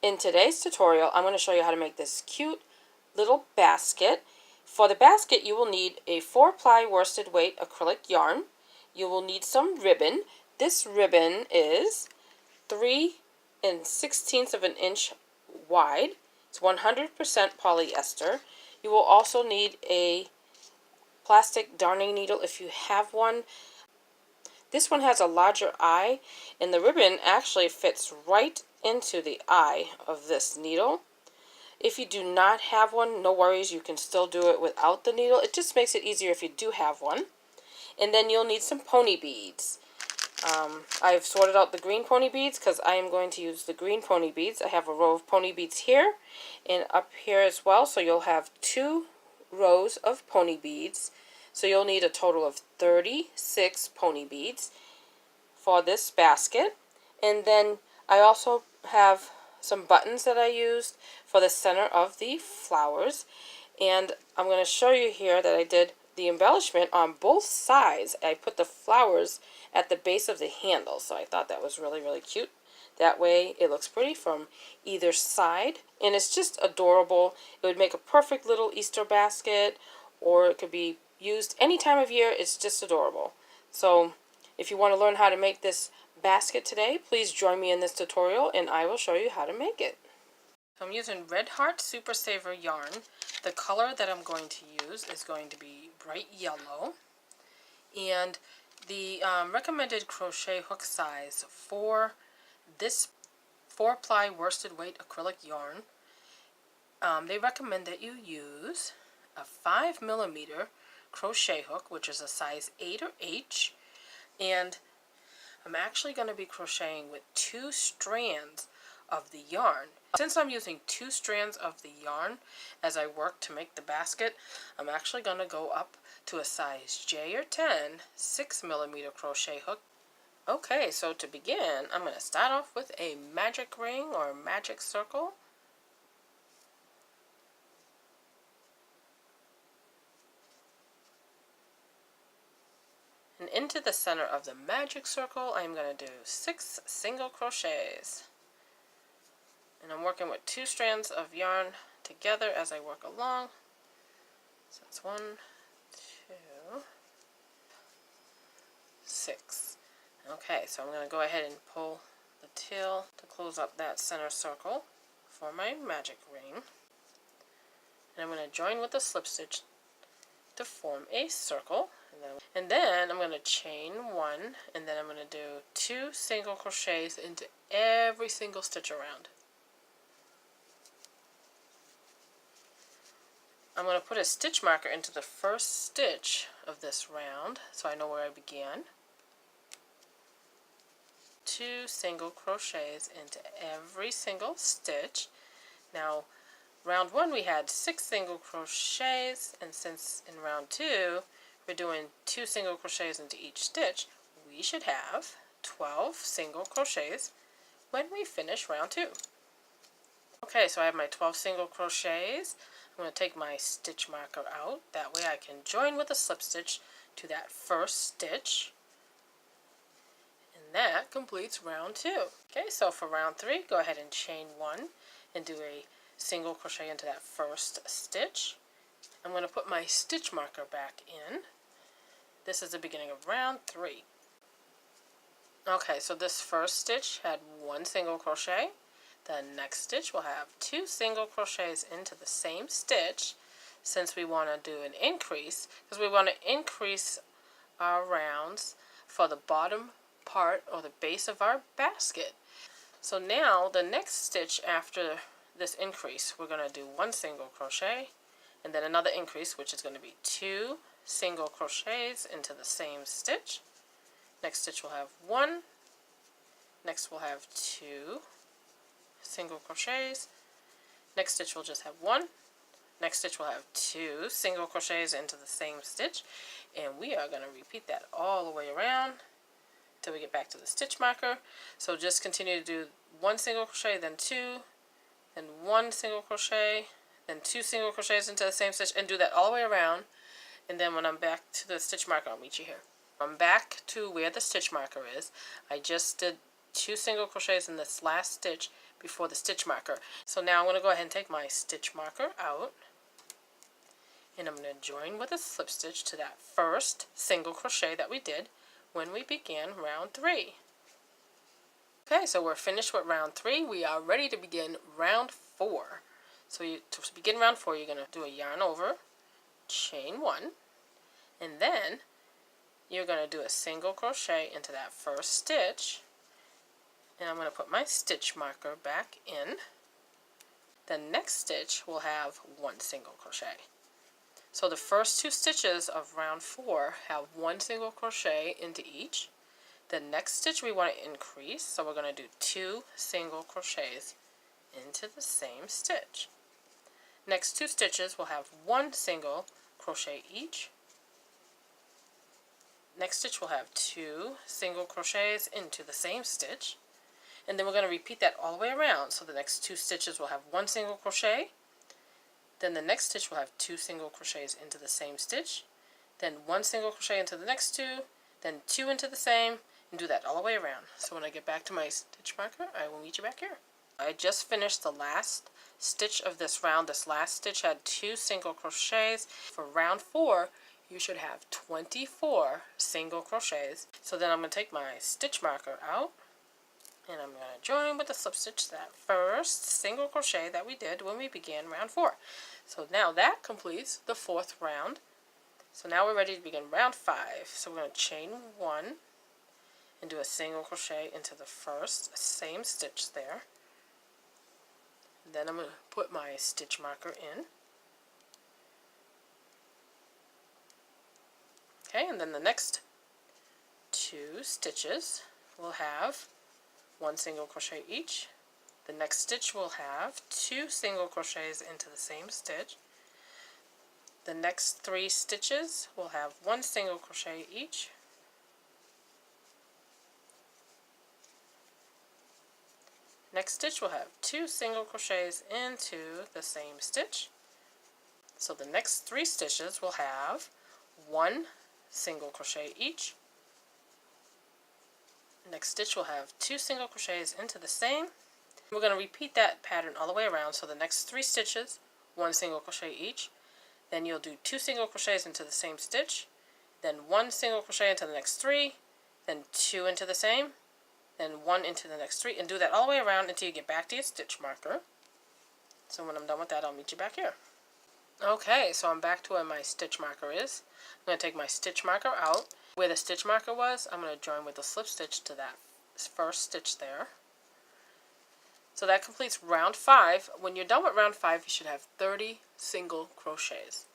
In today's tutorial, I'm going to show you how to make this cute little basket. For the basket, you will need a 4-ply worsted weight acrylic yarn. You will need some ribbon. This ribbon is 3 16ths of an inch wide. It's 100% polyester. You will also need a plastic darning needle if you have one. This one has a larger eye, and the ribbon actually fits right into the eye of this needle. If you do not have one, no worries, you can still do it without the needle. It just makes it easier if you do have one. And then you'll need some pony beads. I've sorted out the green pony beads because I am going to use the green pony beads. I have a row of pony beads here and up here as well, so you'll have 2 rows of pony beads. So you'll need a total of 36 pony beads for this basket. And then I also have some buttons that I used for the center of the flowers. And I'm going to show you here that I did the embellishment on both sides. I put the flowers at the base of the handle, so I thought that was really, really cute. That way it looks pretty from either side, and it's just adorable. It would make a perfect little Easter basket, or it could be used any time of year. It's just adorable. So if you want to learn how to make this basket today, please join me in this tutorial and I will show you how to make it. I'm using Red Heart Super Saver yarn. The color that I'm going to use is going to be bright yellow, and the recommended crochet hook size for this 4-ply worsted weight acrylic yarn, they recommend that you use a 5mm crochet hook, which is a size 8 or H, and I'm actually going to be crocheting with 2 strands of the yarn. Since I'm using 2 strands of the yarn as I work to make the basket, I'm actually going to go up to a size J or 10 6mm crochet hook. Okay, so to begin, I'm going to start off with a magic ring or magic circle. And into the center of the magic circle, I'm going to do 6 single crochets. And I'm working with 2 strands of yarn together as I work along. So that's 1, 2, 6. Okay, so I'm going to go ahead and pull the tail to close up that center circle for my magic ring. And I'm going to join with a slip stitch to form a circle. And then I'm going to chain 1, and then I'm going to do 2 single crochets into every single stitch around. I'm going to put a stitch marker into the first stitch of this round so I know where I began. 2 single crochets into every single stitch. Now, round 1 we had 6 single crochets, and since in round 2 we're doing 2 single crochets into each stitch, we should have 12 single crochets when we finish round 2. Okay, so I have my 12 single crochets. I'm going to take my stitch marker out. That way I can join with a slip stitch to that first stitch. And that completes round 2. Okay, so for round 3, go ahead and chain 1 and do a single crochet into that first stitch. I'm going to put my stitch marker back in. This is the beginning of round 3. Okay, so this first stitch had 1 single crochet. The next stitch will have 2 single crochets into the same stitch, since we want to do an increase, because we want to increase our rounds for the bottom part or the base of our basket. So now the next stitch after this increase, we're going to do 1 single crochet and then another increase, which is going to be 2 single crochets into the same stitch. Next stitch will have 1. Next we'll have 2 single crochets. Next stitch will just have 1. Next stitch will have 2 single crochets into the same stitch, and we are going to repeat that all the way around till we get back to the stitch marker. So just continue to do 1 single crochet, then 2, then 1 single crochet, then 2 single crochets into the same stitch, and do that all the way around. And then when I'm back to the stitch marker, I'll meet you here. I'm back to where the stitch marker is. I just did 2 single crochets in this last stitch before the stitch marker. So now I'm going to go ahead and take my stitch marker out, and I'm going to join with a slip stitch to that first single crochet that we did when we began round 3. Okay, so we're finished with round 3. We are ready to begin round 4. So to begin round 4, you're going to do a yarn over, chain 1, and then you're going to do a single crochet into that first stitch, and I'm going to put my stitch marker back in. The next stitch will have 1 single crochet. So the first 2 stitches of round 4 have 1 single crochet into each. The next stitch we want to increase, so we're going to do 2 single crochets into the same stitch. Next 2 stitches will have 1 single crochet each. Next stitch will have 2 single crochets into the same stitch. And then we're going to repeat that all the way around. So the next 2 stitches will have 1 single crochet. Then the next stitch will have 2 single crochets into the same stitch. Then 1 single crochet into the next 2. Then 2 into the same. And do that all the way around. So when I get back to my stitch marker, I will meet you back here. I just finished the last stitch of this round. This last stitch had 2 single crochets. For round 4, you should have 24 single crochets. So then I'm going to take my stitch marker out, and I'm going to join with a slip stitch that first single crochet that we did when we began round 4. So now that completes the 4th round. So now we're ready to begin round 5. So we're going to chain 1 and do a single crochet into the first same stitch there. Then I'm going to put my stitch marker in. Okay, and then the next 2 stitches will have 1 single crochet each. The next stitch will have 2 single crochets into the same stitch. The next 3 stitches will have 1 single crochet each. Next stitch will have 2 single crochets into the same stitch. So the next 3 stitches will have 1 single crochet each. Next stitch will have 2 single crochets into the same. We're going to repeat that pattern all the way around. So the next 3 stitches, 1 single crochet each. Then you'll do 2 single crochets into the same stitch. Then 1 single crochet into the next 3. Then 2 into the same. Then 1 into the next 3. And do that all the way around until you get back to your stitch marker. So when I'm done with that, I'll meet you back here. Okay, so I'm back to where my stitch marker is. I'm going to take my stitch marker out. Where the stitch marker was, I'm going to join with a slip stitch to that first stitch there. So that completes round 5. When you're done with round 5, you should have 30 single crochets.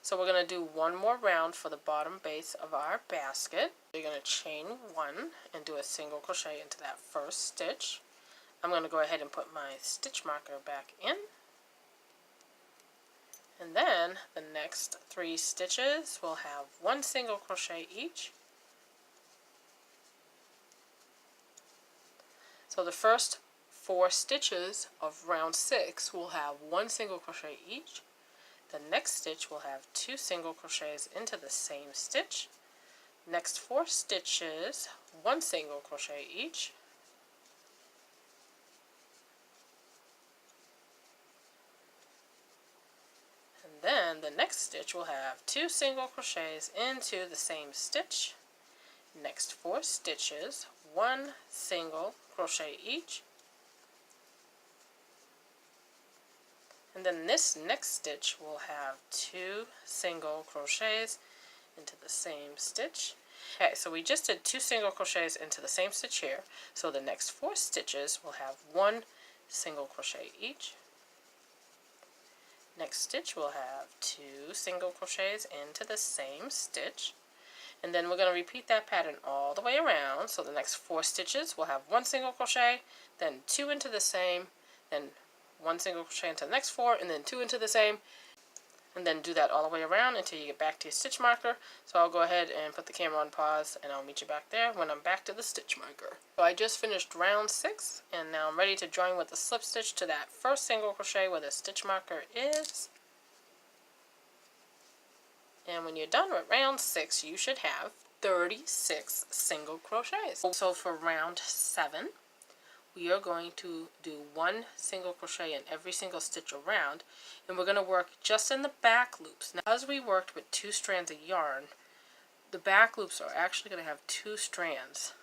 So we're going to do one more round for the bottom base of our basket. You're going to chain 1 and do a single crochet into that first stitch. I'm going to go ahead and put my stitch marker back in. And then the next 3 stitches will have 1 single crochet each. So the first 4 stitches of round 6 will have 1 single crochet each. The next stitch will have 2 single crochets into the same stitch. Next 4 stitches, 1 single crochet each. Then the next stitch will have 2 single crochets into the same stitch. Next 4 stitches, 1 single crochet each. And then this next stitch will have 2 single crochets into the same stitch. Okay, so we just did 2 single crochets into the same stitch here. So the next 4 stitches will have 1 single crochet each. Next stitch will have 2 single crochets into the same stitch. And then we're going to repeat that pattern all the way around. So the next 4 stitches will have 1 single crochet, then 2 into the same, then 1 single crochet into the next 4, and then 2 into the same. And then do that all the way around until you get back to your stitch marker. So I'll go ahead and put the camera on pause, and I'll meet you back there when I'm back to the stitch marker. So I just finished round 6, and now I'm ready to join with the slip stitch to that first single crochet where the stitch marker is. And when you're done with round 6, you should have 36 single crochets. So for round 7, we are going to do 1 single crochet in every single stitch around, and we're going to work just in the back loops. Now, as we worked with 2 strands of yarn, the back loops are actually going to have 2 strands.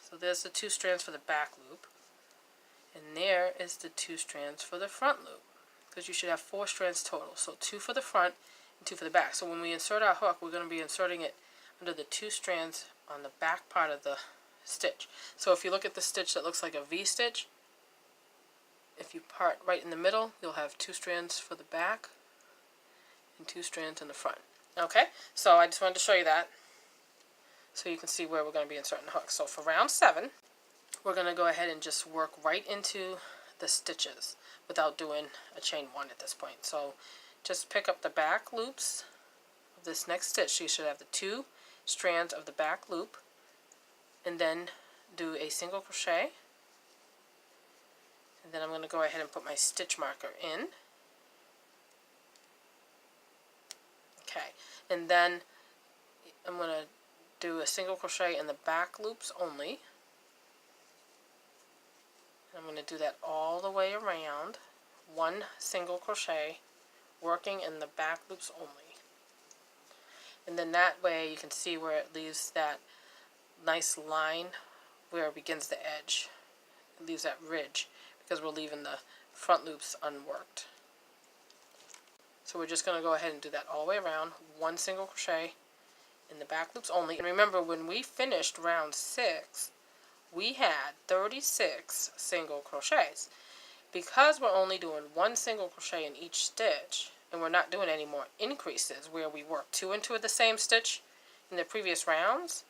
So there's the 2 strands for the back loop, and there is the 2 strands for the front loop, because you should have 4 strands total. So 2 for the front and 2 for the back. So when we insert our hook, we're going to be inserting it under the 2 strands on the back part of the stitch. So if you look at the stitch that looks like a V stitch, if you part right in the middle, you'll have 2 strands for the back and 2 strands in the front. Okay, so I just wanted to show you that so you can see where we're going to be inserting the hook. So for round 7, we're going to go ahead and just work right into the stitches without doing a chain 1 at this point. So just pick up the back loops of this next stitch. So you should have the 2 strands of the back loop, and then do a single crochet, and then I'm going to go ahead and put my stitch marker in. Okay, and then I'm going to do a single crochet in the back loops only. I'm going to do that all the way around, 1 single crochet, working in the back loops only. And then that way you can see where it leaves that nice line where it begins the edge. It leaves that ridge because we're leaving the front loops unworked. So we're just going to go ahead and do that all the way around, 1 single crochet in the back loops only. And remember, when we finished round 6, we had 36 single crochets. Because we're only doing 1 single crochet in each stitch, and we're not doing any more increases where we work 2 into the same stitch in the previous rounds,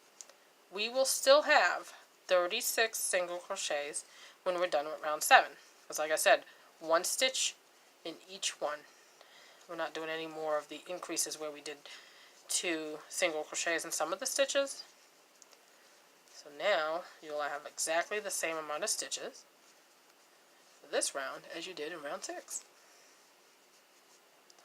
we will still have 36 single crochets when we're done with round 7. Because like I said, 1 stitch in each one. We're not doing any more of the increases where we did 2 single crochets in some of the stitches. So now you'll have exactly the same amount of stitches for this round as you did in round 6.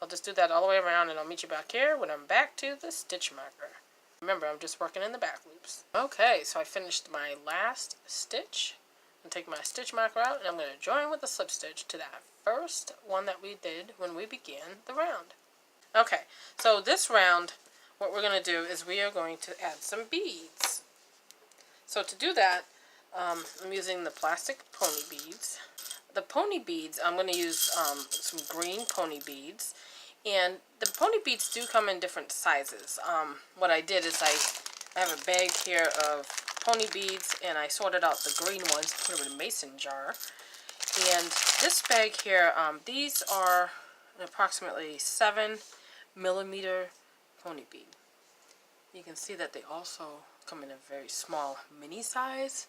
I'll just do that all the way around, and I'll meet you back here when I'm back to the stitch marker. Remember, I'm just working in the back loops. Okay, so I finished my last stitch. I'm going to take my stitch marker out, and I'm going to join with the slip stitch to that first one that we did when we began the round. Okay, so this round, what we're going to do is we are going to add some beads. So to do that, I'm using the plastic pony beads. The pony beads, I'm going to use some green pony beads. And the pony beads do come in different sizes. What I did is I have a bag here of pony beads, and I sorted out the green ones, put them in a mason jar. And this bag here, these are approximately 7 millimeter pony bead. You can see that they also come in a very small mini size.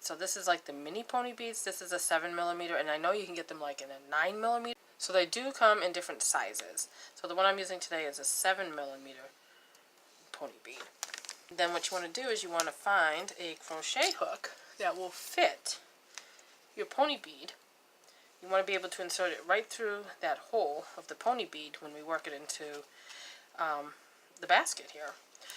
So this is like the mini pony beads. This is a 7 millimeter, and I know you can get them like in a 9 millimeter. So they do come in different sizes. So the one I'm using today is a 7 millimeter pony bead. Then what you want to do is you want to find a crochet hook that will fit your pony bead. You want to be able to insert it right through that hole of the pony bead when we work it into the basket here.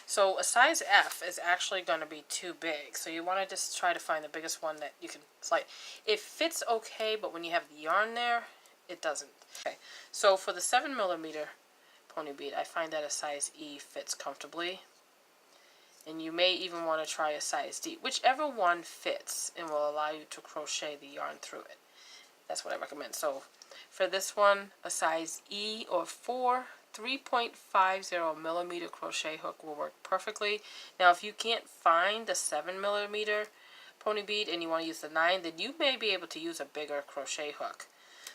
So a size F is actually going to be too big. So you want to just try to find the biggest one that you can slide. It fits okay, but when you have the yarn there, it doesn't. Okay, so for the 7 millimeter pony bead, I find that a size E fits comfortably. And you may even want to try a size D. Whichever one fits and will allow you to crochet the yarn through it. That's what I recommend. So for this one, a size E or 4, 3.50 millimeter crochet hook will work perfectly. Now if you can't find the 7 millimeter pony bead and you want to use the 9, then you may be able to use a bigger crochet hook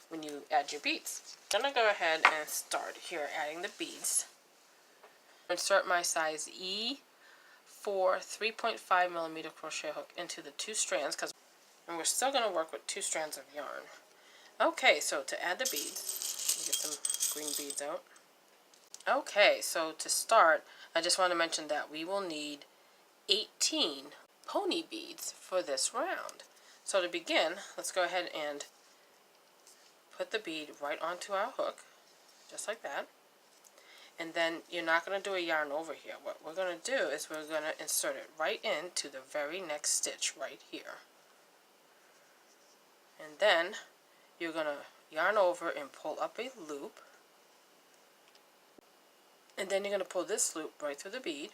when you add your beads. I'm going to go ahead and start here adding the beads. Insert my size E for 3.5 millimeter crochet hook into the 2 strands, and we're still going to work with 2 strands of yarn. Okay, so to add the beads, get some green beads out. Okay, so to start, I just want to mention that we will need 18 pony beads for this round. So to begin, let's go ahead and put the bead right onto our hook, just like that. And then you're not going to do a yarn over here. What we're going to do is we're going to insert it right into the very next stitch right here. And then you're going to yarn over and pull up a loop. And then you're going to pull this loop right through the bead.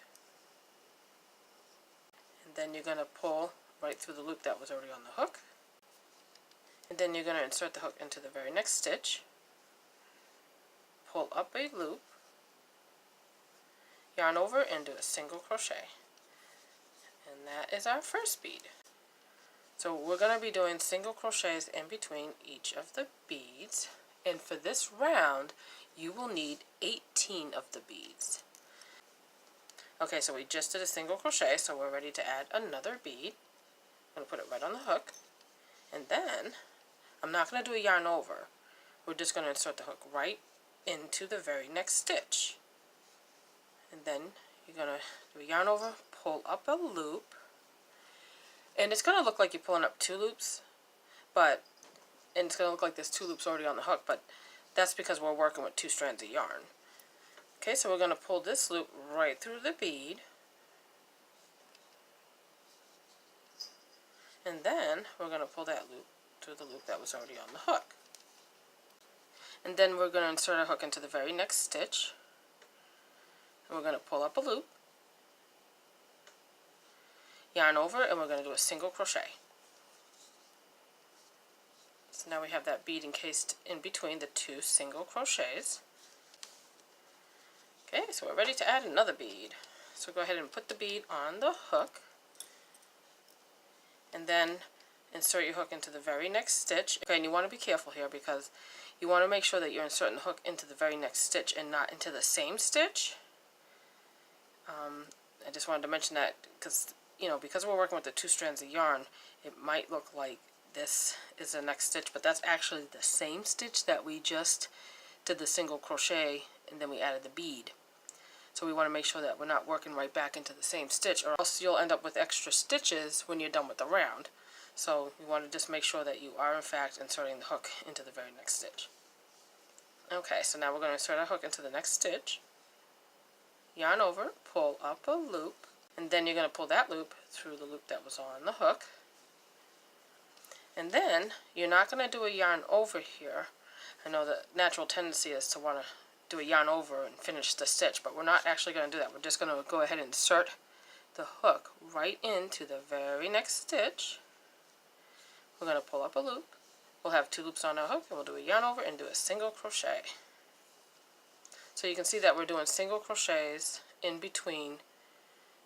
And then you're going to pull right through the loop that was already on the hook. And then you're going to insert the hook into the very next stitch. Pull up a loop. Yarn over and do a single crochet. And that is our first bead. So we're going to be doing single crochets in between each of the beads. And for this round, you will need 18 of the beads. Okay, so we just did a single crochet, so we're ready to add another bead. I'm going to put it right on the hook. And then, I'm not going to do a yarn over. We're just going to insert the hook right into the very next stitch. And then you're going to do a yarn over, pull up a loop, and it's going to look like you're pulling up 2 loops, and it's going to look like there's 2 loops already on the hook, but that's because we're working with 2 strands of yarn. Okay, so we're going to pull this loop right through the bead, and then we're going to pull that loop through the loop that was already on the hook. And then we're going to insert our hook into the very next stitch. And we're going to pull up a loop, yarn over, and we're going to do a single crochet. So now we have that bead encased in between the 2 single crochets. Okay, so we're ready to add another bead. So go ahead and put the bead on the hook, and then insert your hook into the very next stitch. Okay, and you want to be careful here because you want to make sure that you're inserting the hook into the very next stitch and not into the same stitch. I just wanted to mention that because, because we're working with the 2 strands of yarn, it might look like this is the next stitch, but that's actually the same stitch that we just did the single crochet and then we added the bead. So we want to make sure that we're not working right back into the same stitch, or else you'll end up with extra stitches when you're done with the round. So you want to just make sure that you are in fact inserting the hook into the very next stitch. Okay, so now we're going to insert our hook into the next stitch. Yarn over, pull up a loop, and then you're going to pull that loop through the loop that was on the hook. And then you're not going to do a yarn over here. I know the natural tendency is to want to do a yarn over and finish the stitch, but we're not actually going to do that. We're just going to go ahead and insert the hook right into the very next stitch. We're going to pull up a loop. We'll have 2 loops on our hook, and we'll do a yarn over and do a single crochet. So you can see that we're doing single crochets in between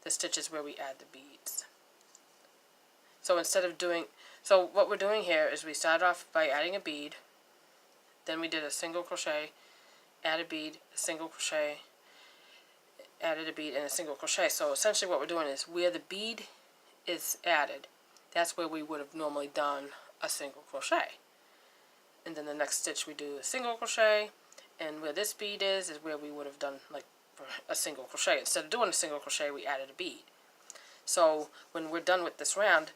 the stitches where we add the beads. So what we're doing here is we started off by adding a bead, then we did a single crochet, add a bead, a single crochet, added a bead, and a single crochet. So essentially what we're doing is where the bead is added, that's where we would have normally done a single crochet. And then the next stitch we do a single crochet, and where this bead is where we would have done like a single crochet. Instead of doing a single crochet, we added a bead. So when we're done with this round,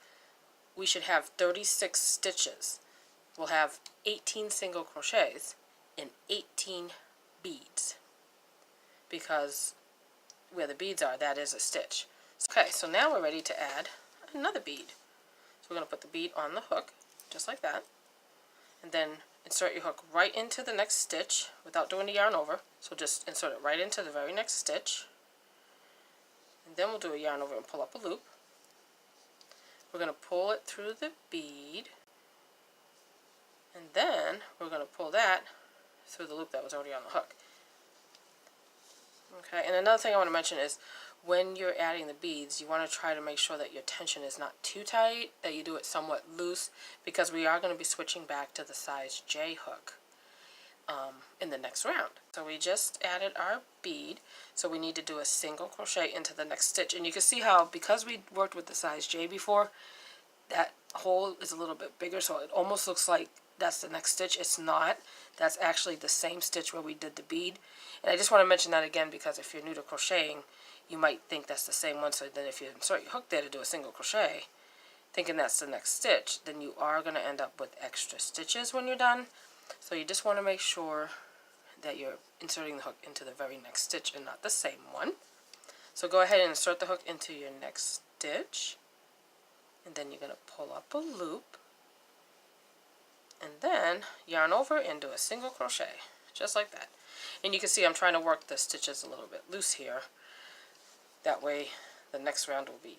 we should have 36 stitches. We'll have 18 single crochets and 18 beads, because where the beads are, that is a stitch. Okay, so now we're ready to add another bead. So we're going to put the bead on the hook, just like that, and then insert your hook right into the next stitch without doing the yarn over. So just insert it right into the very next stitch, and then we'll do a yarn over and pull up a loop. We're going to pull it through the bead, and then we're going to pull that through the loop that was already on the hook. Okay, and another thing I want to mention is when you're adding the beads, you want to try to make sure that your tension is not too tight, that you do it somewhat loose, because we are going to be switching back to the size J hook in the next round. So we just added our bead, so we need to do a single crochet into the next stitch. And you can see how, because we worked with the size J before, that hole is a little bit bigger, so it almost looks like that's the next stitch. It's not. That's actually the same stitch where we did the bead. And I just want to mention that again, because if you're new to crocheting, you might think that's the same one. So then if you insert your hook there to do a single crochet, thinking that's the next stitch, then you are going to end up with extra stitches when you're done. So you just want to make sure that you're inserting the hook into the very next stitch and not the same one. So go ahead and insert the hook into your next stitch, and then you're going to pull up a loop, and then yarn over and do a single crochet, just like that. And you can see I'm trying to work the stitches a little bit loose here. That way the next round will be,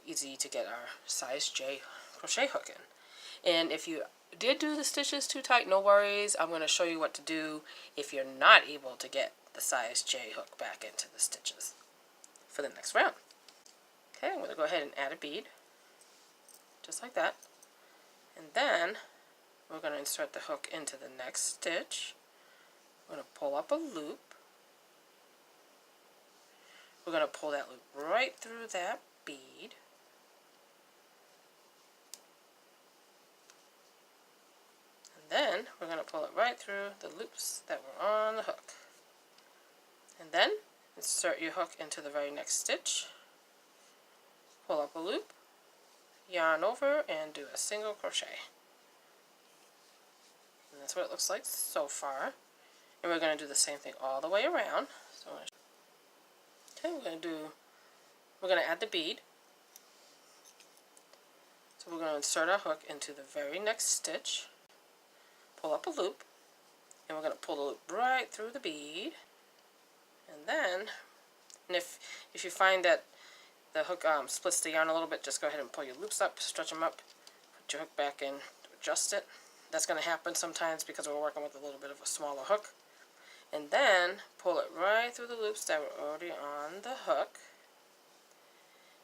easy to get our size J crochet hook in. And if you did do the stitches too tight, no worries. I'm going to show you what to do if you're not able to get the size J hook back into the stitches for the next round. Okay, I'm going to go ahead and add a bead, just like that. And then we're going to insert the hook into the next stitch. We're going to pull up a loop. We're going to pull that loop right through that bead. And then we're going to pull it right through the loops that were on the hook. And then insert your hook into the very next stitch. Pull up a loop, yarn over, and do a single crochet. And that's what it looks like so far. And we're going to do the same thing all the way around. So we're going to add the bead. So we're going to insert our hook into the very next stitch, pull up a loop, and we're going to pull the loop right through the bead. And then, if you find that the hook splits the yarn a little bit, just go ahead and pull your loops up, stretch them up, put your hook back in to adjust it. That's going to happen sometimes because we're working with a little bit of a smaller hook. And then pull it right through the loops that were already on the hook.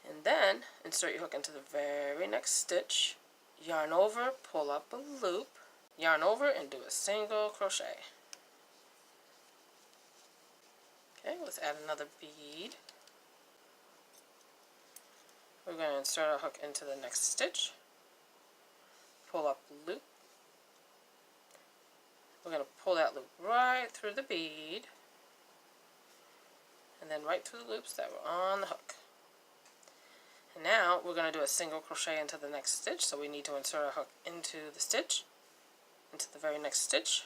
And then insert your hook into the very next stitch, yarn over, pull up a loop, yarn over, and do a single crochet. Okay, let's add another bead. We're going to insert our hook into the next stitch, pull up the loop. We're going to pull that loop right through the bead, and then right through the loops that were on the hook. And now we're going to do a single crochet into the next stitch, so we need to insert our hook into the stitch, into the very next stitch,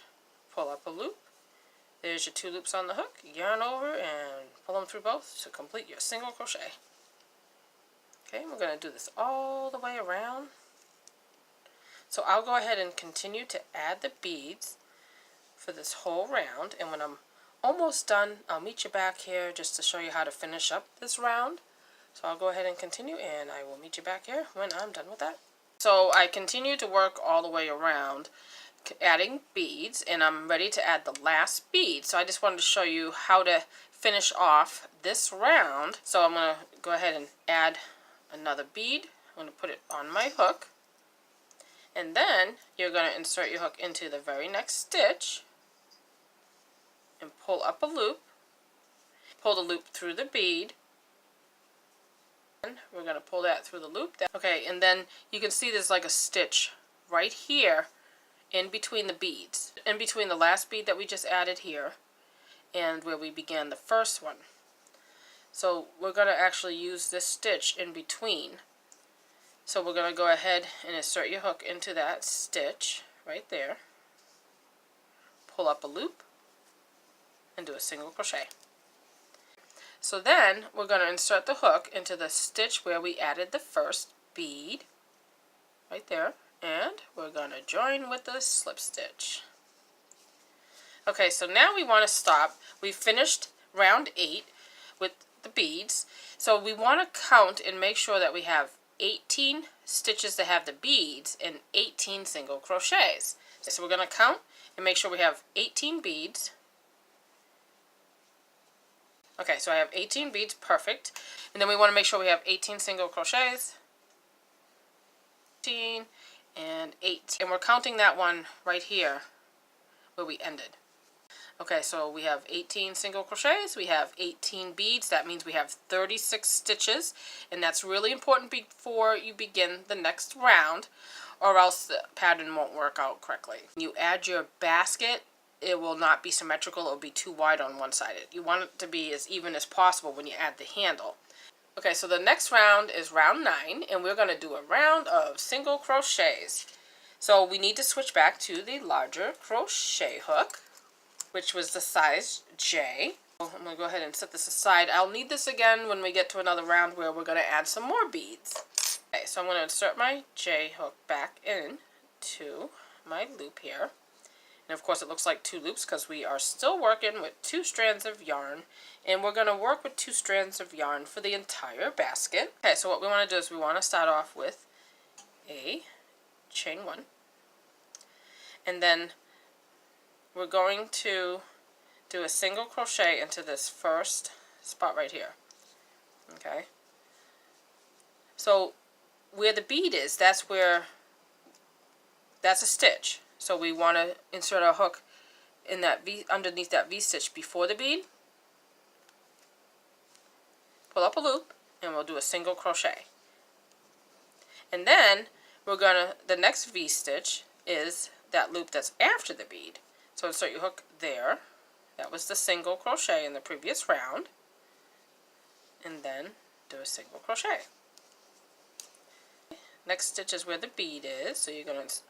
pull up a loop. There's your two loops on the hook, yarn over and pull them through both to complete your single crochet. Okay, we're going to do this all the way around. So I'll go ahead and continue to add the beads for this whole round, and when I'm almost done, I'll meet you back here just to show you how to finish up this round. So I'll go ahead and continue, and I will meet you back here when I'm done with that. So I continue to work all the way around, adding beads, and I'm ready to add the last bead. So I just wanted to show you how to finish off this round. So I'm going to go ahead and add another bead. I'm going to put it on my hook, and then you're going to insert your hook into the very next stitch and pull up a loop, pull the loop through the bead. We're going to pull that through the loop. Okay, and then you can see there's like a stitch right here in between the beads, in between the last bead that we just added here and where we began the first one. So we're going to actually use this stitch in between. So we're going to go ahead and insert your hook into that stitch right there, pull up a loop, and do a single crochet. So then we're going to insert the hook into the stitch where we added the first bead, right there, and we're going to join with the slip stitch. Okay, so now we want to stop. We finished round 8 with the beads, so we want to count and make sure that we have 18 stitches that have the beads and 18 single crochets. So we're going to count and make sure we have 18 beads. Okay, so I have 18 beads, perfect. And then we want to make sure we have 18 single crochets. 18 and 8. And we're counting that one right here where we ended. Okay, so we have 18 single crochets, we have 18 beads, that means we have 36 stitches, and that's really important before you begin the next round, or else the pattern won't work out correctly. When you add your basket, it will not be symmetrical, it will be too wide on one side. You want it to be as even as possible when you add the handle. Okay, so the next round is round 9, and we're going to do a round of single crochets. So we need to switch back to the larger crochet hook. which was the size J. I'm going to go ahead and set this aside. I'll need this again when we get to another round where we're going to add some more beads. Okay, so I'm going to insert my J hook back in to my loop here. And of course it looks like 2 loops because we are still working with 2 strands of yarn. And we're going to work with 2 strands of yarn for the entire basket. Okay, so what we want to do is we want to start off with a chain 1. And then we're going to do a single crochet into this first spot right here. Okay. So where the bead is, that's a stitch. So we want to insert our hook in that V, underneath that V stitch before the bead. Pull up a loop and we'll do a single crochet. And then we're gonna, the next V stitch is that loop that's after the bead. So insert your hook there. That was the single crochet in the previous round. And then do a single crochet. Next stitch is where the bead is.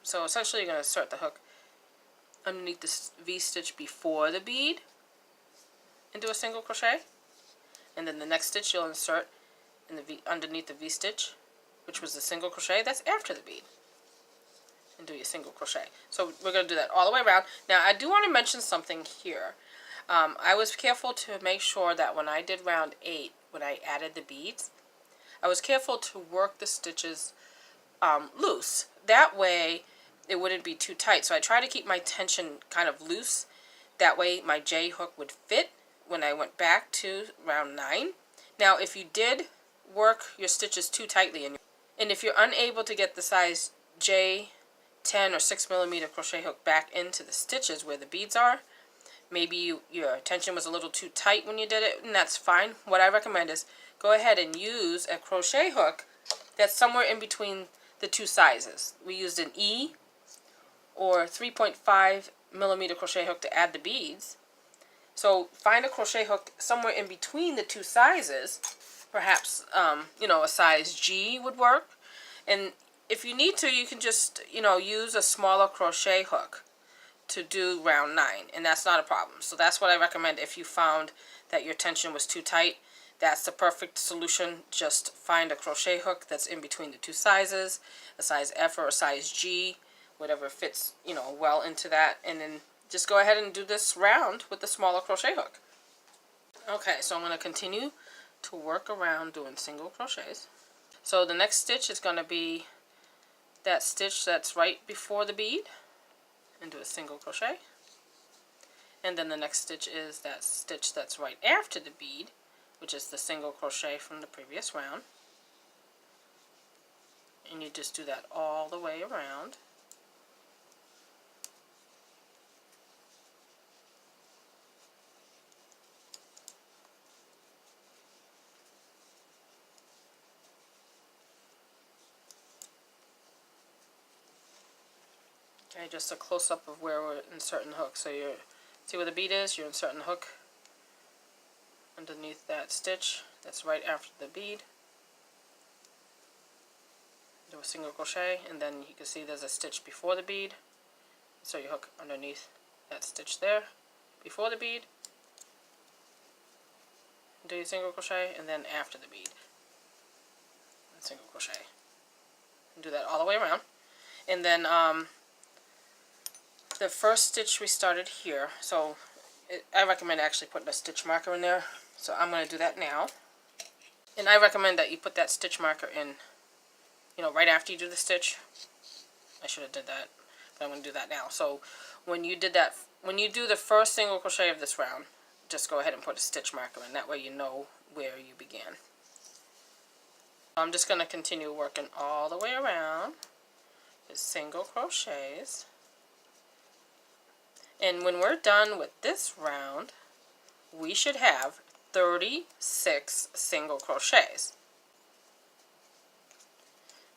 So essentially you're gonna insert the hook underneath the V stitch before the bead and do a single crochet. And then the next stitch you'll insert in the V, underneath the V stitch, which was the single crochet that's after the bead, and do your single crochet. So we're going to do that all the way around. Now I do want to mention something here. I was careful to make sure that when I did round 8, when I added the beads, I was careful to work the stitches loose. That way it wouldn't be too tight. So I try to keep my tension kind of loose. That way my J hook would fit when I went back to round 9. Now if you did work your stitches too tightly, and if you're unable to get the size J 10 or 6mm crochet hook back into the stitches where the beads are, maybe your tension was a little too tight when you did it, and that's fine. What I recommend is go ahead and use a crochet hook that's somewhere in between the 2 sizes. We used an E or 3.5mm crochet hook to add the beads. So find a crochet hook somewhere in between the 2 sizes. Perhaps, you know, a size G would work. And if you need to, you can just, you know, use a smaller crochet hook to do round 9. And that's not a problem. So that's what I recommend if you found that your tension was too tight. That's the perfect solution. Just find a crochet hook that's in between the 2 sizes, a size F or a size G, whatever fits, you know, well into that. And then just go ahead and do this round with the smaller crochet hook. Okay, so I'm going to continue to work around doing single crochets. So the next stitch is going to be that stitch that's right before the bead, and do a single crochet. And then the next stitch is that stitch that's right after the bead, which is the single crochet from the previous round. And you just do that all the way around. Okay, just a close-up of where we're inserting the hook. So you see where the bead is, you're inserting the hook underneath that stitch that's right after the bead. Do a single crochet, and then you can see there's a stitch before the bead. So you hook underneath that stitch there before the bead. Do your single crochet, and then after the bead, and single crochet. And do that all the way around. And then the first stitch we started here, so I recommend actually putting a stitch marker in there. So I'm going to do that now. And I recommend that you put that stitch marker in, you know, right after you do the stitch. I should have did that, but I'm going to do that now. So when you did that, when you do the first single crochet of this round, just go ahead and put a stitch marker in. That way you know where you began. I'm just going to continue working all the way around with single crochets. And when we're done with this round, we should have 36 single crochets.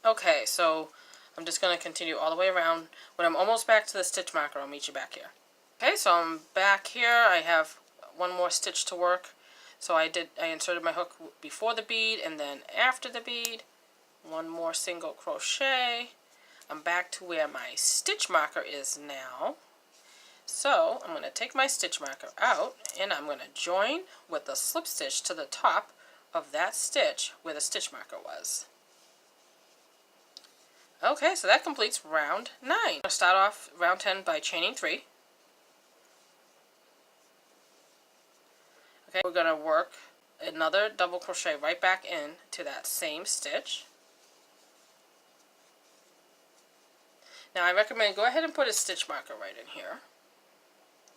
Okay, so I'm just going to continue all the way around. When I'm almost back to the stitch marker, I'll meet you back here. Okay, so I'm back here. I have one more stitch to work. So I inserted my hook before the bead and then after the bead. One more single crochet. I'm back to where my stitch marker is now. So I'm going to take my stitch marker out and I'm going to join with the slip stitch to the top of that stitch where the stitch marker was. Okay, so that completes round 9. I'm going to start off round 10 by chaining 3. Okay, we're going to work another double crochet right back in to that same stitch. Now I recommend go ahead and put a stitch marker right in here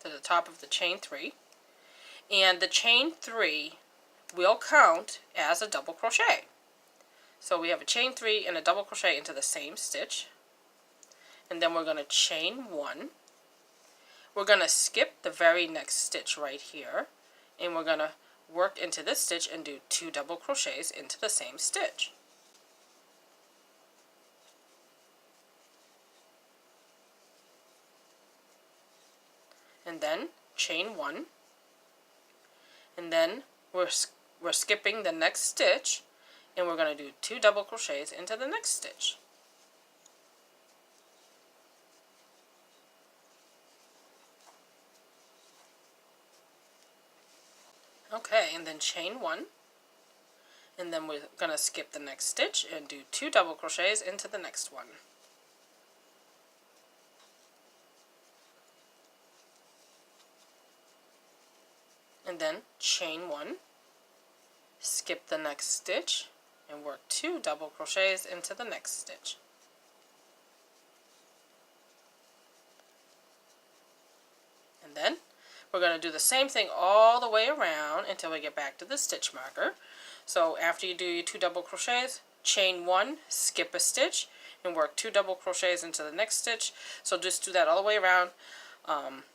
to the top of the chain 3, and the chain 3 will count as a double crochet. So we have a chain 3 and a double crochet into the same stitch, and then we're going to chain 1. We're going to skip the very next stitch right here, and we're going to work into this stitch and do 2 double crochets into the same stitch. And then chain 1, and then we're skipping the next stitch, and we're going to do 2 double crochets into the next stitch. Okay, and then chain 1, and then we're going to skip the next stitch and do 2 double crochets into the next one. And then chain 1, skip the next stitch, and work 2 double crochets into the next stitch. And then we're going to do the same thing all the way around until we get back to the stitch marker. So after you do your 2 double crochets, chain 1, skip a stitch, and work 2 double crochets into the next stitch. So just do that all the way around.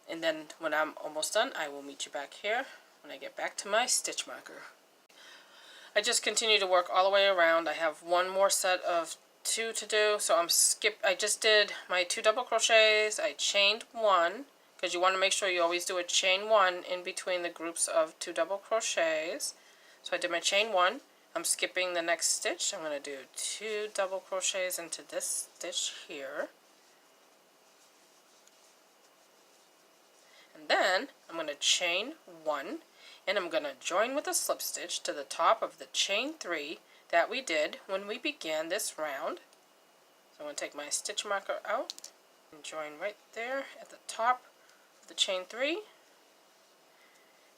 And then when I'm almost done, I will meet you back here when I get back to my stitch marker. I just continue to work all the way around. I have one more set of 2 to do, so I just did my 2 double crochets. I chained 1, because you want to make sure you always do a chain 1 in between the groups of 2 double crochets. So I did my chain 1. I'm skipping the next stitch. I'm going to do 2 double crochets into this stitch here. And then I'm going to chain 1, and I'm going to join with a slip stitch to the top of the chain 3 that we did when we began this round. So I'm going to take my stitch marker out and join right there at the top of the chain 3.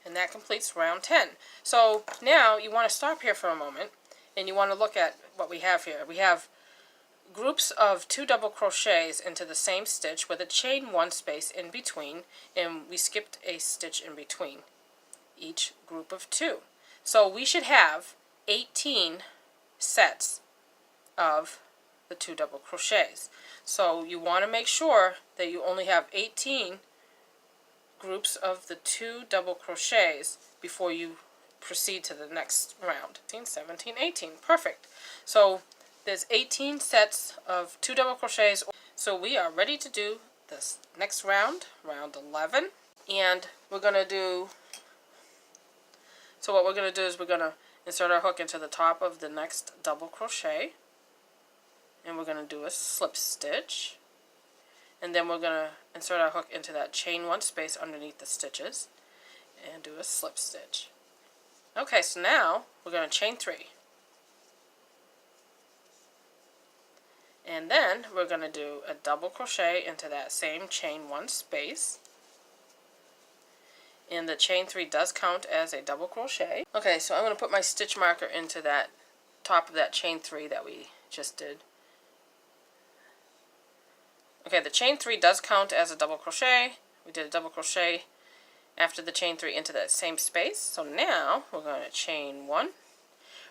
And that completes round 10. So now you want to stop here for a moment and you want to look at what we have here. We have groups of 2 double crochets into the same stitch with a chain 1 space in between, and we skipped a stitch in between each group of 2. So we should have 18 sets of the 2 double crochets. So you want to make sure that you only have 18 groups of the 2 double crochets before you proceed to the next round. 16, 17, 18. Perfect. So there's 18 sets of 2 double crochets. So we are ready to do this next round, round 11. And we're going to do, so what we're going to do is we're going to insert our hook into the top of the next double crochet. And we're going to do a slip stitch. And then we're going to insert our hook into that chain 1 space underneath the stitches and do a slip stitch. Okay, so now we're going to chain 3. And then we're going to do a double crochet into that same chain 1 space. And the chain 3 does count as a double crochet. Okay, so I'm going to put my stitch marker into that top of that chain 3 that we just did. Okay, the chain 3 does count as a double crochet. We did a double crochet after the chain 3 into that same space. So now we're going to chain 1.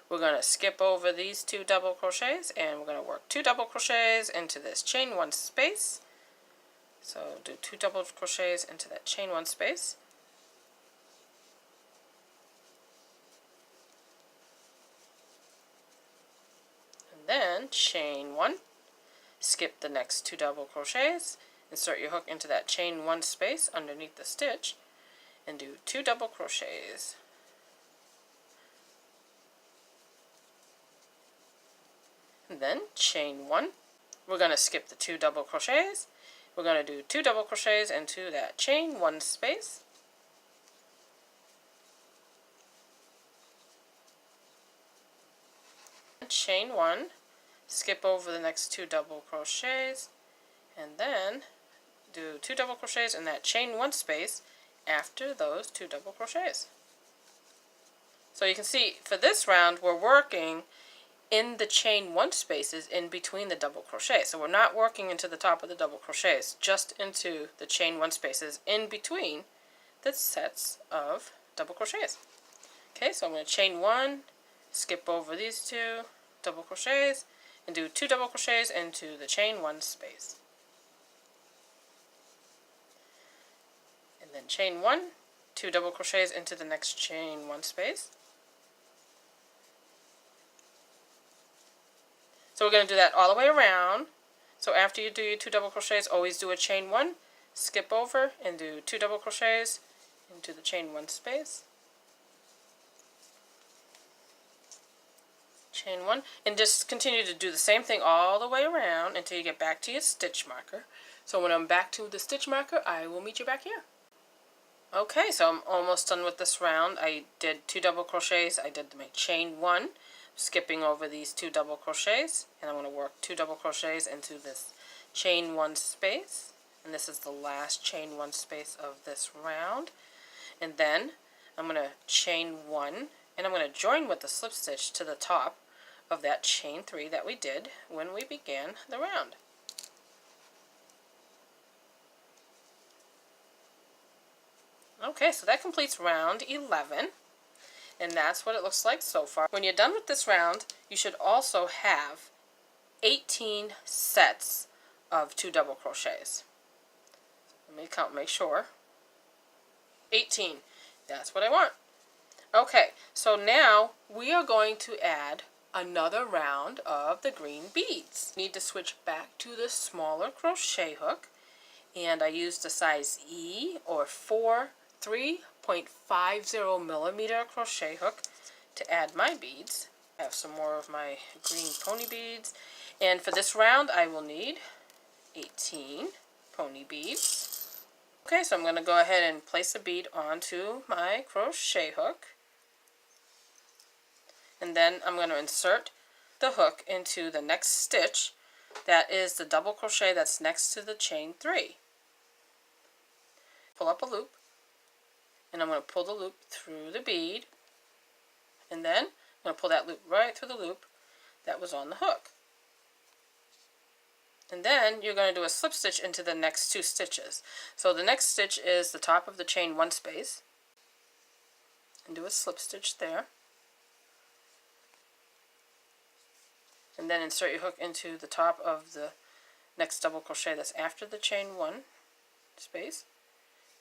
We're going to skip over these 2 double crochets and we're going to work 2 double crochets into this chain 1 space. So do 2 double crochets into that chain 1 space. And then chain 1. Skip the next 2 double crochets, insert your hook into that chain 1 space underneath the stitch, and do 2 double crochets. And then chain 1. We're going to skip the 2 double crochets, we're going to do 2 double crochets into that chain 1 space. Chain 1, skip over the next 2 double crochets, and then do 2 double crochets in that chain 1 space after those 2 double crochets. So you can see for this round we're working in the chain 1 spaces in between the double crochet. So we're not working into the top of the double crochets, just into the chain 1 spaces in between the sets of double crochets. Okay, so I'm going to chain 1, skip over these 2 double crochets, and do 2 double crochets into the chain 1 space. And then chain 1, 2 double crochets into the next chain 1 space. So we're going to do that all the way around. So after you do your 2 double crochets, always do a chain 1, skip over, and do 2 double crochets into the chain 1 space. Chain 1, and just continue to do the same thing all the way around until you get back to your stitch marker. So when I'm back to the stitch marker, I will meet you back here. Okay, so I'm almost done with this round. I did 2 double crochets. I did my chain 1, skipping over these 2 double crochets, and I'm going to work 2 double crochets into this chain 1 space, and this is the last chain 1 space of this round. And then I'm going to chain 1, and I'm going to join with the slip stitch to the top of that chain 3 that we did when we began the round. Okay, so that completes round 11, and that's what it looks like so far. When you're done with this round, you should also have 18 sets of 2 double crochets. Let me count, make sure. 18. That's what I want. Okay, so now we are going to add another round of the green beads. Need to switch back to the smaller crochet hook, and I used a size E or 3.50 millimeter crochet hook to add my beads. I have some more of my green pony beads, and for this round I will need 18 pony beads. Okay, so I'm going to go ahead and place a bead onto my crochet hook. And then I'm going to insert the hook into the next stitch. That is the double crochet that's next to the chain 3. Pull up a loop, and I'm going to pull the loop through the bead, and then I'm going to pull that loop right through the loop that was on the hook. And then you're going to do a slip stitch into the next 2 stitches. So the next stitch is the top of the chain 1 space, and do a slip stitch there. And then insert your hook into the top of the next double crochet that's after the chain 1 space,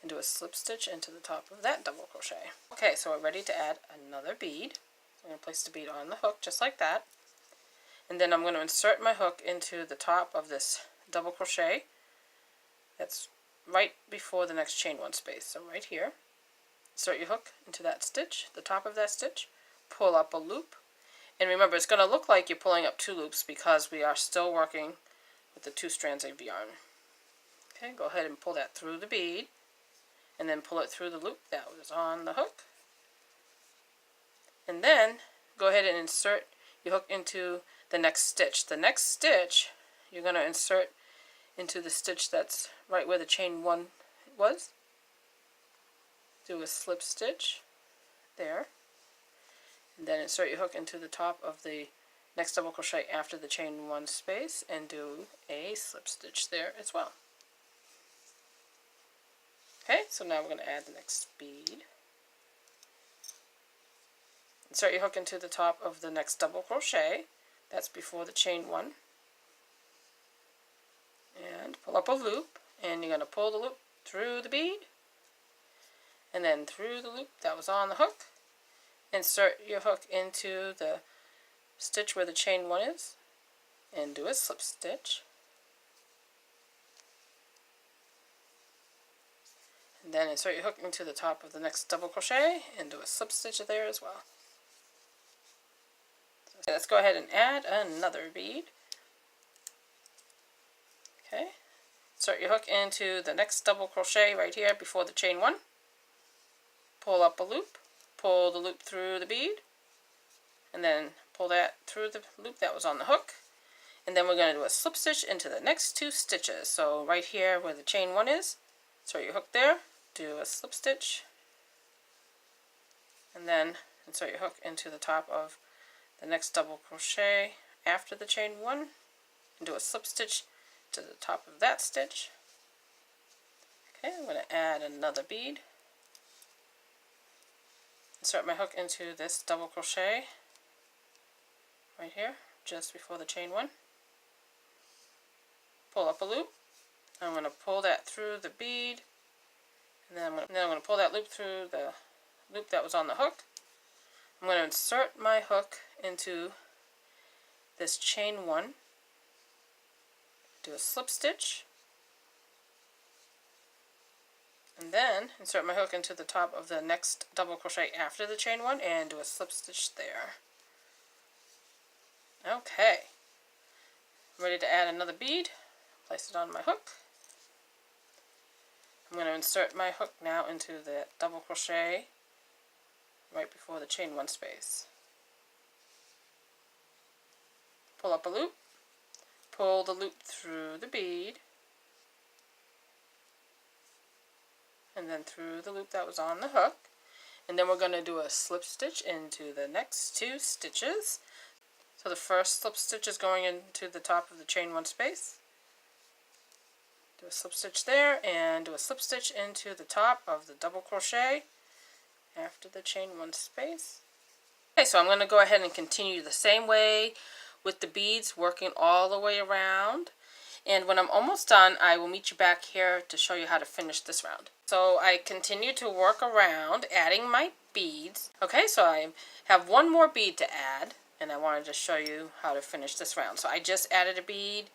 and do a slip stitch into the top of that double crochet. Okay, so we're ready to add another bead. So I'm going to place the bead on the hook just like that, and then I'm going to insert my hook into the top of this double crochet that's right before the next chain 1 space. So right here, insert your hook into that stitch, the top of that stitch, pull up a loop. And remember, it's going to look like you're pulling up 2 loops because we are still working with the 2 strands of yarn. Okay, go ahead and pull that through the bead, and then pull it through the loop that was on the hook. And then go ahead and insert your hook into the next stitch. The next stitch you're going to insert into the stitch that's right where the chain 1 was. Do a slip stitch there. And then insert your hook into the top of the next double crochet after the chain 1 space, and do a slip stitch there as well. Okay, so now we're going to add the next bead. Insert your hook into the top of the next double crochet that's before the chain 1, and pull up a loop, and you're going to pull the loop through the bead, and then through the loop that was on the hook. Insert your hook into the stitch where the chain 1 is, and do a slip stitch. And then insert your hook into the top of the next double crochet and do a slip stitch there as well. So let's go ahead and add another bead. Okay, Insert your hook into the next double crochet right here before the chain 1. Pull up a loop, pull the loop through the bead, and then pull that through the loop that was on the hook. And then we're going to do a slip stitch into the next 2 stitches. So right here where the chain 1 is, insert your hook there, do a slip stitch, and then insert your hook into the top of the next double crochet after the chain 1, and do a slip stitch to the top of that stitch. Okay, I'm going to add another bead. Insert my hook into this double crochet right here, just before the chain 1. Pull up a loop. I'm going to pull that through the bead, and then I'm going to pull that loop through the loop that was on the hook. I'm going to insert my hook into this chain 1, do a slip stitch, and then insert my hook into the top of the next double crochet after the chain 1 and do a slip stitch there. Okay, I'm ready to add another bead. Place it on my hook. I'm going to insert my hook now into the double crochet right before the chain 1 space. Pull up a loop, pull the loop through the bead, and then through the loop that was on the hook, and then we're going to do a slip stitch into the next 2 stitches. So the first slip stitch is going into the top of the chain 1 space. Do a slip stitch there, and do a slip stitch into the top of the double crochet after the chain 1 space. Okay, so I'm going to go ahead and continue the same way with the beads, working all the way around. And when I'm almost done, I will meet you back here to show you how to finish this round. So I continue to work around, adding my beads. Okay, so I have one more bead to add, and I wanted to show you how to finish this round. So I just added a bead,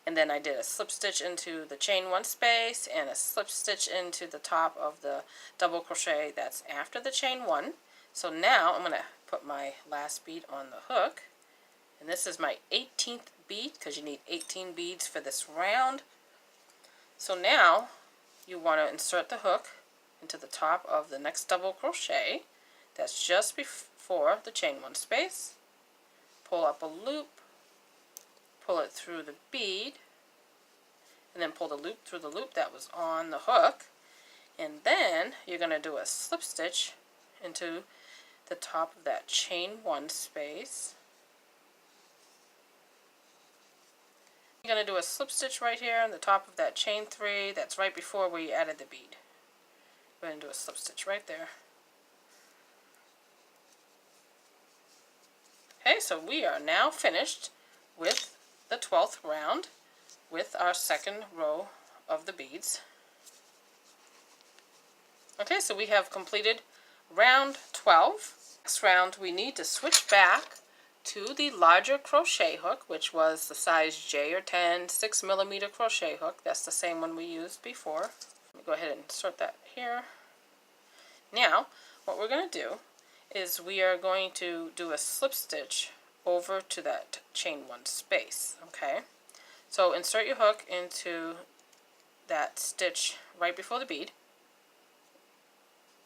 and then I did a slip stitch into the chain 1 space and a slip stitch into the top of the double crochet that's after the chain 1. So now I'm going to put my last bead on the hook, and this is my 18th bead because you need 18 beads for this round. So now you want to insert the hook into the top of the next double crochet that's just before the chain 1 space. Pull up a loop, pull it through the bead, and then pull the loop through the loop that was on the hook, and then you're going to do a slip stitch into the top of that chain 1 space. You're going to do a slip stitch right here on the top of that chain 3 that's right before where you added the bead. Go ahead and do a slip stitch right there. Okay, so we are now finished with the 12th round with our second row of the beads. Okay, so we have completed round 12. Next round we need to switch back to the larger crochet hook, which was the size J or 10 6mm crochet hook. That's the same one we used before. Let me go ahead and insert that here. Now what we're going to do is we are going to do a slip stitch over to that chain 1 space. Okay, so insert your hook into that stitch right before the bead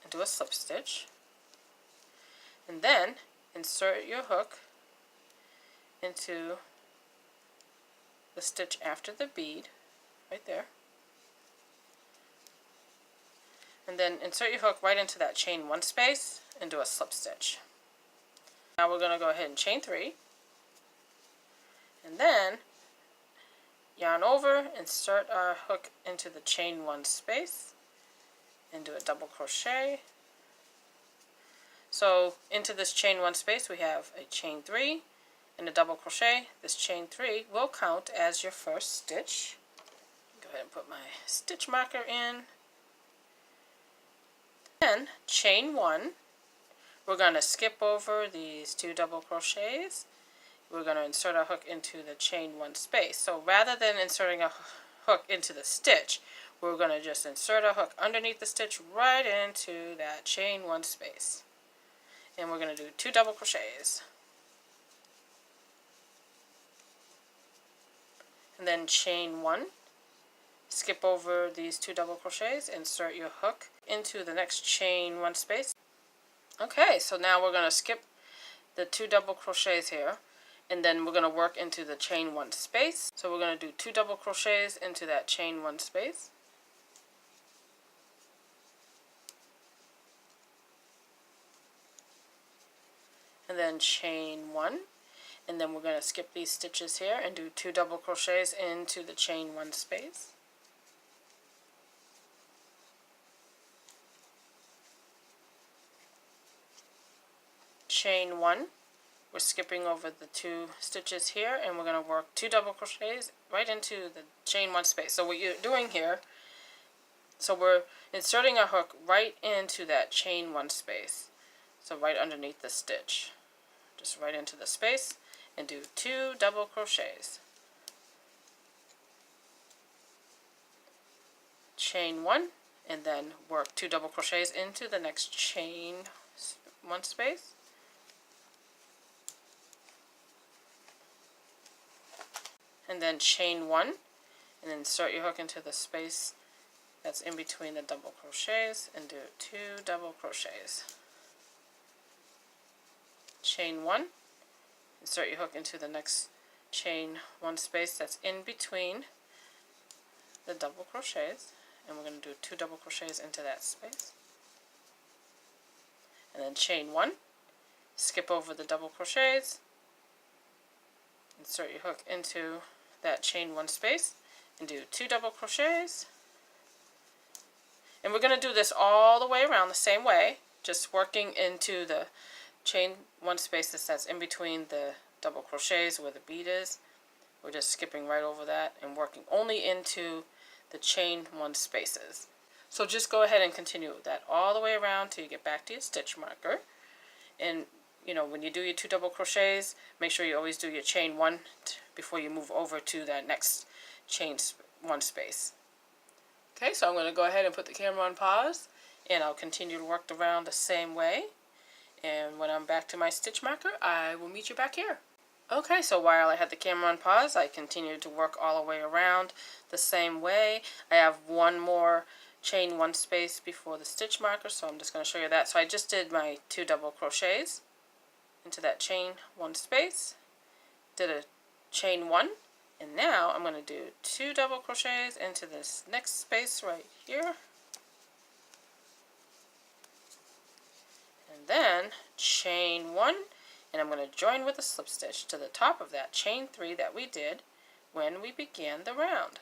and do a slip stitch, and then insert your hook into the stitch after the bead right there, and then insert your hook right into that chain 1 space and do a slip stitch. Now we're going to go ahead and chain 3, and then yarn over, insert our hook into the chain 1 space and do a double crochet. So into this chain 1 space we have a chain 3 and a double crochet. This chain 3 will count as your first stitch. Go ahead and put my stitch marker in. Then chain 1. We're going to skip over these 2 double crochets. We're going to insert our hook into the chain 1 space. So rather than inserting a hook into the stitch, we're going to just insert our hook underneath the stitch right into that chain 1 space. And we're going to do 2 double crochets. And then chain 1 skip over these 2 double crochets, insert your hook into the next chain 1 space. Okay, so now we're going to skip the 2 double crochets here, and then we're going to work into the chain 1 space. So we're going to do 2 double crochets into that chain 1 space. And then chain 1, and then we're going to skip these stitches here and do 2 double crochets into the chain 1 space. Chain 1, we're skipping over the 2 stitches here, and we're going to work 2 double crochets right into the chain 1 space. So what you're doing here, so we're inserting our hook right into that chain 1 space, so right underneath the stitch. Just right into the space and do 2 double crochets. Chain 1, and then work 2 double crochets into the next chain 1 space. And then chain 1, and insert your hook into the space that's in between the double crochets and do 2 double crochets. Chain 1, insert your hook into the next chain 1 space that's in between the double crochets, and we're going to do 2 double crochets into that space. And then chain 1, skip over the double crochets, insert your hook into that chain 1 space, and do 2 double crochets. And we're going to do this all the way around the same way, just working into the chain 1 space that's in between the double crochets where the bead is. We're just skipping right over that and working only into the chain 1 spaces. So just go ahead and continue that all the way around till you get back to your stitch marker. And you know, when you do your 2 double crochets, make sure you always do your chain 1 before you move over to that next chain 1 space. Okay, so I'm going to go ahead and put the camera on pause, and I'll continue to work around the same way. And when I'm back to my stitch marker, I will meet you back here. Okay, so while I had the camera on pause, I continued to work all the way around the same way. I have one more chain 1 space before the stitch marker, so I'm just going to show you that. So I just did my 2 double crochets into that chain 1 space, did a chain 1, and now I'm going to do 2 double crochets into this next space right here. And then chain 1, and I'm going to join with a slip stitch to the top of that chain 3 that we did when we began the round.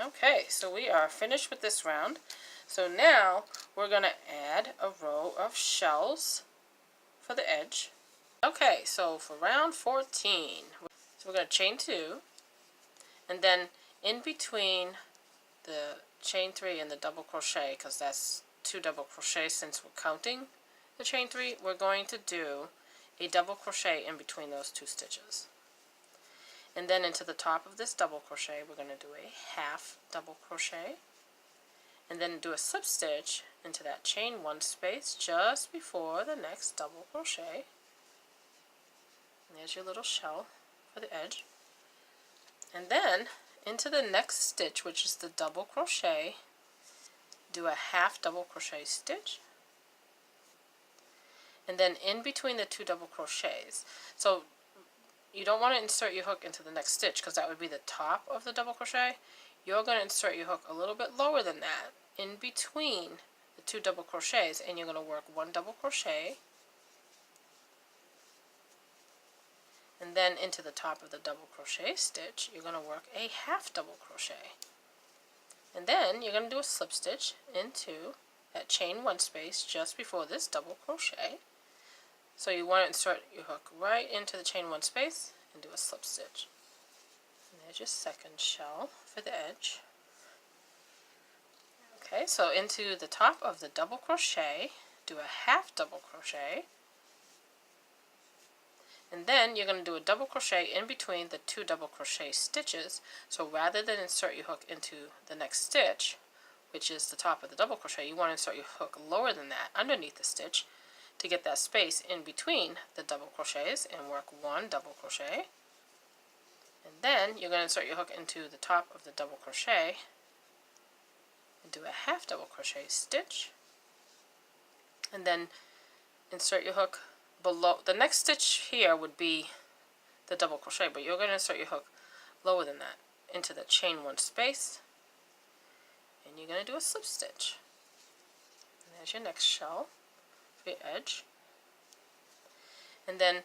Okay, so we are finished with this round. So now we're going to add a row of shells for the edge. Okay, so for round 14, so we're going to chain 2, and then in between the chain 3 and the double crochet, because that's 2 double crochets since we're counting the chain 3, we're going to do a double crochet in between those 2 stitches. And then into the top of this double crochet, we're going to do a half double crochet, and then do a slip stitch into that chain 1 space just before the next double crochet. And there's your little shell for the edge. And then into the next stitch, which is the double crochet, do a half double crochet stitch, and then in between the 2 double crochets, so you don't want to insert your hook into the next stitch because that would be the top of the double crochet. You're going to insert your hook a little bit lower than that in between the 2 double crochets, and you're going to work 1 double crochet, and then into the top of the double crochet stitch you're going to work a half double crochet, and then you're going to do a slip stitch into that chain 1 space just before this double crochet. So you want to insert your hook right into the chain 1 space and do a slip stitch. And there's your second shell for the edge. Okay, so into the top of the double crochet, do a half double crochet, and then you're going to do a double crochet in between the 2 double crochet stitches. So rather than insert your hook into the next stitch, which is the top of the double crochet, you want to insert your hook lower than that underneath the stitch, to get that space in between the double crochets and work 1 double crochet. And then you're going to insert your hook into the top of the double crochet and do a half double crochet stitch, and then insert your hook below. The next stitch here would be the double crochet, but you're going to insert your hook lower than that into the chain 1 space, and you're going to do a slip stitch. And there's your next shell for your edge. And then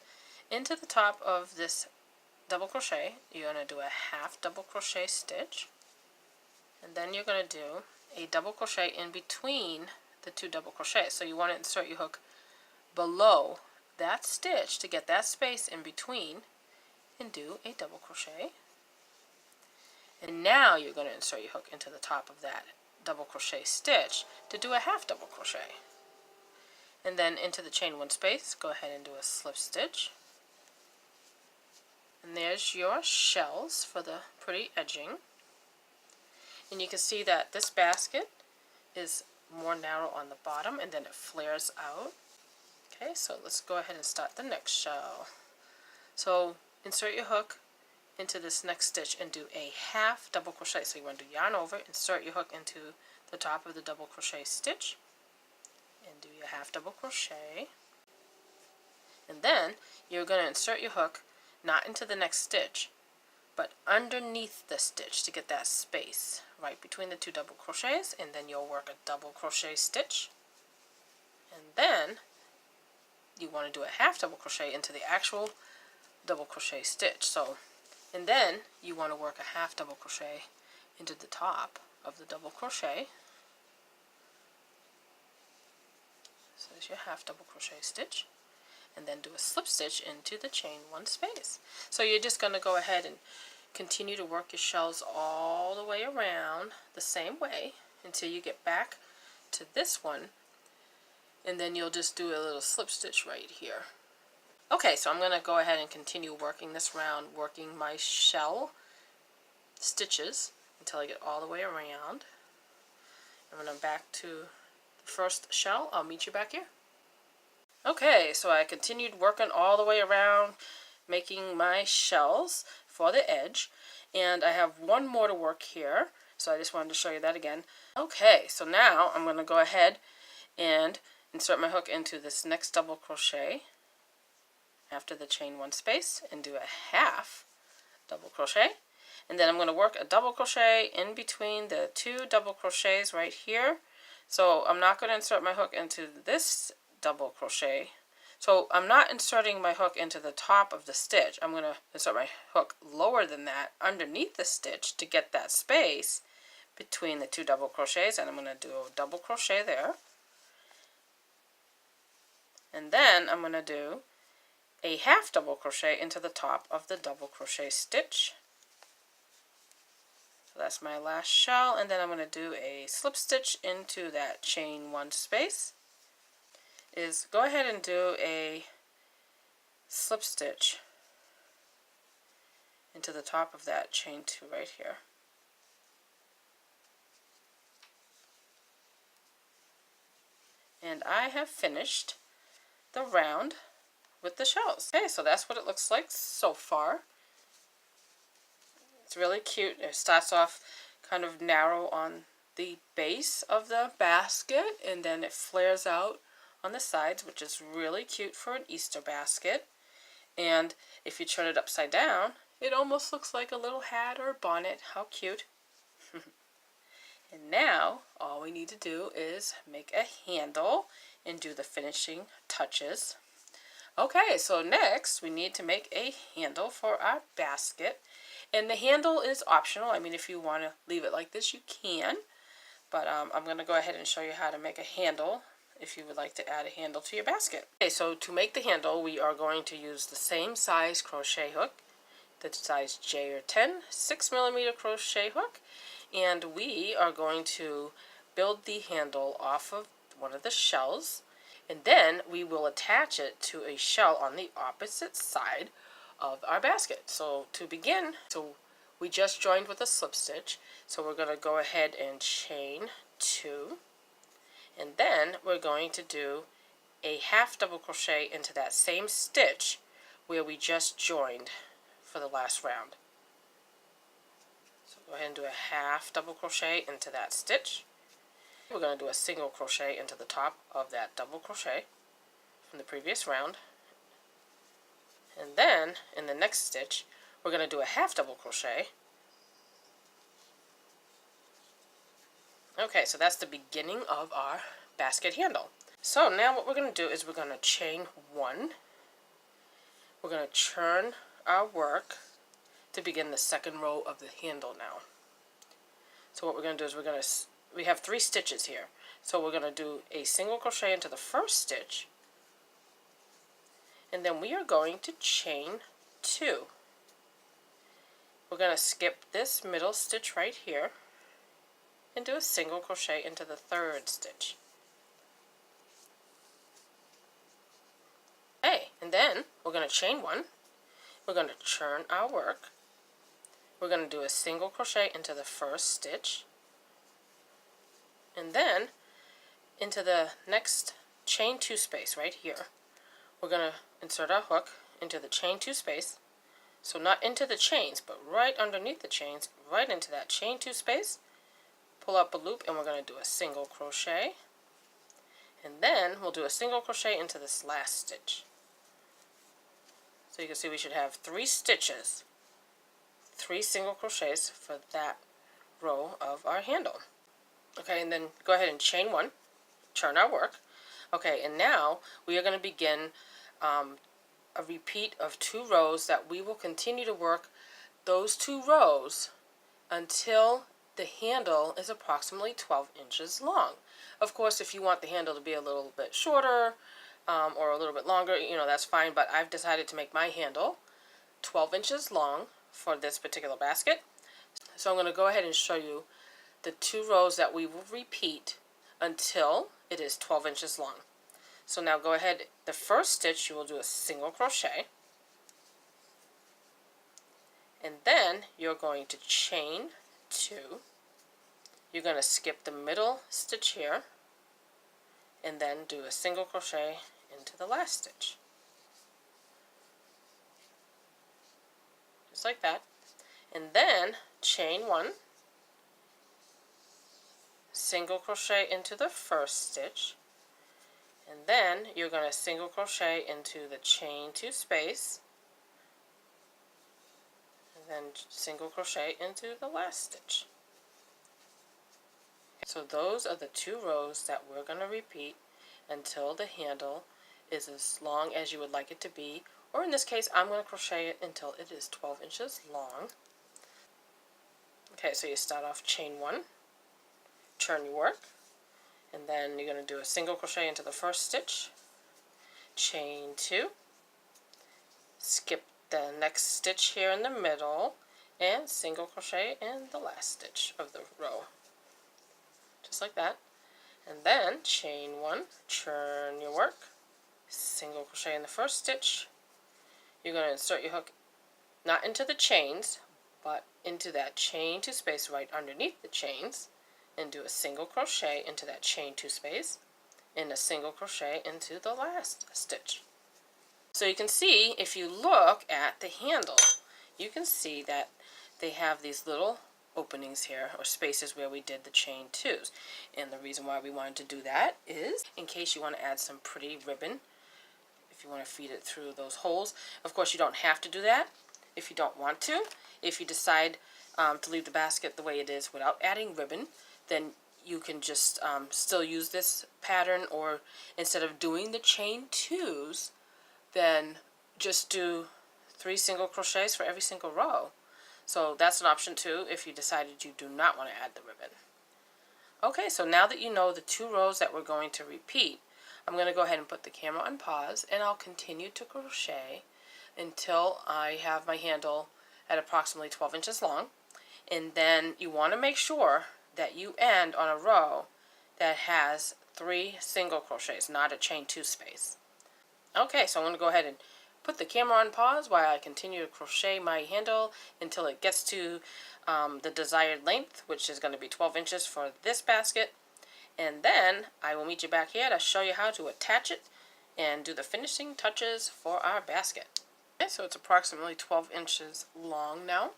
into the top of this double crochet, you're going to do a half double crochet stitch, and then you're going to do a double crochet in between the 2 double crochets. So you want to insert your hook below that stitch to get that space in between and do a double crochet. And now you're going to insert your hook into the top of that double crochet stitch to do a half double crochet. And then into the chain 1 space, go ahead and do a slip stitch. And there's your shells for the pretty edging. And you can see that this basket is more narrow on the bottom and then it flares out. Okay, so let's go ahead and start the next shell. So insert your hook into this next stitch and do a half double crochet. So you want to do yarn over, insert your hook into the top of the double crochet stitch and do your half double crochet. And then you're going to insert your hook not into the next stitch, but underneath the stitch to get that space right between the 2 double crochets, and then you'll work a double crochet stitch. And then you want to do a half double crochet into the actual double crochet stitch. So, and then you want to work a half double crochet into the top of the double crochet. So there's your half double crochet stitch, and then do a slip stitch into the chain 1 space. So you're just going to go ahead and continue to work your shells all the way around the same way until you get back to this one, and then you'll just do a little slip stitch right here. Okay, so I'm going to go ahead and continue working this round, working my shell stitches until I get all the way around. And when I'm back to the first shell, I'll meet you back here. Okay, so I continued working all the way around, making my shells for the edge, and I have one more to work here, so I just wanted to show you that again. Okay, so now I'm going to go ahead and insert my hook into this next double crochet after the chain 1 space and do a half double crochet, and then I'm going to work a double crochet in between the 2 double crochets right here. So I'm not going to insert my hook into this double crochet. So I'm not inserting my hook into the top of the stitch. I'm going to insert my hook lower than that underneath the stitch to get that space between the 2 double crochets, and I'm going to do a double crochet there. And then I'm going to do a half double crochet into the top of the double crochet stitch. So that's my last shell, and then I'm going to do a slip stitch into that chain 1 space. Is go ahead and do a slip stitch into the top of that chain 2 right here. And I have finished the round with the shells. Okay, so that's what it looks like so far. It's really cute. It starts off kind of narrow on the base of the basket, and then it flares out on the sides, which is really cute for an Easter basket. And if you turn it upside down, it almost looks like a little hat or bonnet. How cute. And now all we need to do is make a handle and do the finishing touches. Okay, so next we need to make a handle for our basket, and the handle is optional. I mean, if you want to leave it like this, you can, but I'm going to go ahead and show you how to make a handle if you would like to add a handle to your basket. Okay, so to make the handle, we are going to use the same size crochet hook, the size J or 10, 6mm crochet hook, and we are going to build the handle off of one of the shells, and then we will attach it to a shell on the opposite side of our basket. So to begin, so we just joined with a slip stitch, so we're going to go ahead and chain 2, and then we're going to do a half double crochet into that same stitch where we just joined for the last round. So go ahead and do a half double crochet into that stitch. We're going to do a single crochet into the top of that double crochet from the previous round. And then in the next stitch, we're going to do a half double crochet. Okay, so that's the beginning of our basket handle. So now what we're going to do is we're going to chain one. We're going to turn our work to begin the second row of the handle now. So what we're going to do is we have 3 stitches here. So we're going to do a single crochet into the first stitch, and then we are going to chain 2. We're going to skip this middle stitch right here and do a single crochet into the third stitch. Okay, and then we're going to chain 1. We're going to turn our work. We're going to do a single crochet into the first stitch, and then into the next chain 2 space right here. We're going to insert our hook into the chain 2 space. So not into the chains, but right underneath the chains, right into that chain 2 space. Pull up a loop, and we're going to do a single crochet, and then we'll do a single crochet into this last stitch. So you can see we should have 3 stitches, 3 single crochets for that row of our handle. Okay, and then go ahead and chain 1, turn our work. Okay, and now we are going to begin a repeat of 2 rows that we will continue to work those 2 rows until the handle is approximately 12 inches long. Of course, if you want the handle to be a little bit shorter or a little bit longer, that's fine, but I've decided to make my handle 12 inches long for this particular basket. So I'm going to go ahead and show you the 2 rows that we will repeat until it is 12 inches long. So now go ahead, the first stitch you will do a single crochet, and then you're going to chain 2. You're going to skip the middle stitch here, and then do a single crochet into the last stitch. Just like that. And then chain 1, single crochet into the first stitch, and then you're going to single crochet into the chain 2 space, and then single crochet into the last stitch. So those are the 2 rows that we're going to repeat until the handle is as long as you would like it to be, or in this case I'm going to crochet it until it is 12 inches long. Okay, so you start off chain 1, turn your work, and then you're going to do a single crochet into the first stitch, chain 2, skip the next stitch here in the middle, and single crochet in the last stitch of the row. Just like that. And then chain 1, turn your work, single crochet in the first stitch. You're going to insert your hook not into the chains, but into that chain 2 space right underneath the chains, and do a single crochet into that chain 2 space, and a single crochet into the last stitch. So you can see, if you look at the handle, you can see that they have these little openings here, or spaces where we did the chain 2s. And the reason why we wanted to do that is in case you want to add some pretty ribbon, if you want to feed it through those holes. Of course, you don't have to do that if you don't want to. If you decide to leave the basket the way it is without adding ribbon, then you can just still use this pattern, or instead of doing the chain 2s, then just do 3 single crochets for every single row. So that's an option too if you decided you do not want to add the ribbon. Okay, so now that you know the 2 rows that we're going to repeat, I'm going to go ahead and put the camera on pause, and I'll continue to crochet until I have my handle at approximately 12 inches long. And then you want to make sure that you end on a row that has 3 single crochets, not a chain 2 space. Okay, so I'm going to go ahead and put the camera on pause while I continue to crochet my handle until it gets to the desired length, which is going to be 12 inches for this basket. And then I will meet you back here to show you how to attach it and do the finishing touches for our basket. Okay, so it's approximately 12 inches long now.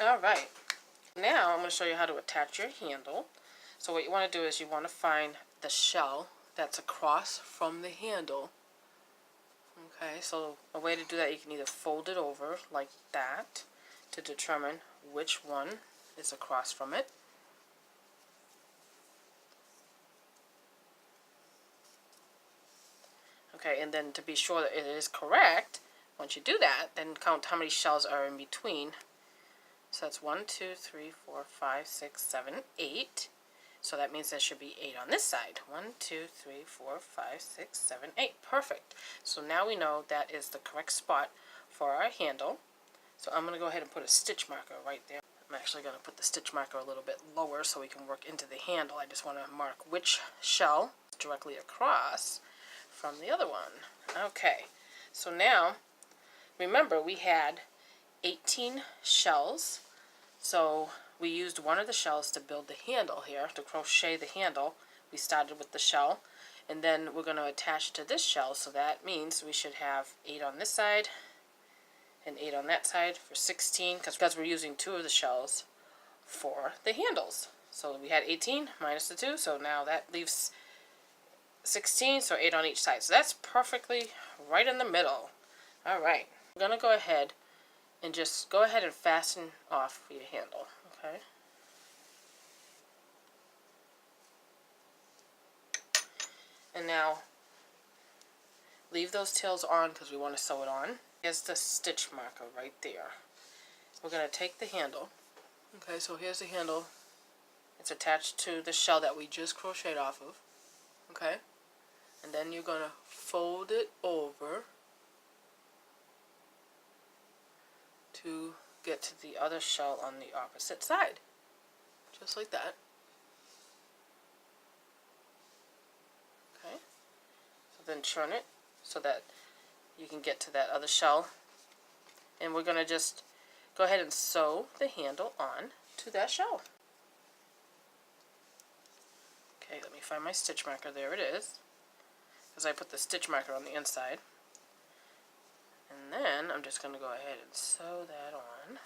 Alright, now I'm going to show you how to attach your handle. So what you want to do is you want to find the shell that's across from the handle. Okay, so a way to do that, you can either fold it over like that to determine which one is across from it. Okay, and then to be sure that it is correct, once you do that, then count how many shells are in between. So that's 1, 2, 3, 4, 5, 6, 7, 8. So that means there should be 8 on this side. 1, 2, 3, 4, 5, 6, 7, 8. Perfect. So now we know that is the correct spot for our handle. So I'm going to go ahead and put a stitch marker right there. I'm actually going to put the stitch marker a little bit lower so we can work into the handle. I just want to mark which shell is directly across from the other one. Okay, so now remember we had 18 shells, so we used one of the shells to build the handle here, to crochet the handle. We started with the shell, and then we're going to attach to this shell, so that means we should have 8 on this side and 8 on that side for 16, because we're using 2 of the shells for the handles. So we had 18 minus the 2, so now that leaves 16, so 8 on each side. So that's perfectly right in the middle. Alright, we're going to go ahead and just go ahead and fasten off your handle. Okay. And now leave those tails on because we want to sew it on. Here's the stitch marker right there. We're going to take the handle. Okay, so here's the handle. It's attached to the shell that we just crocheted off of. Okay. And then you're going to fold it over to get to the other shell on the opposite side. Just like that. Okay. So then turn it so that you can get to that other shell. And we're going to just go ahead and sew the handle on to that shell. Okay, let me find my stitch marker. There it is. Because I put the stitch marker on the inside. And then I'm just going to go ahead and sew that on.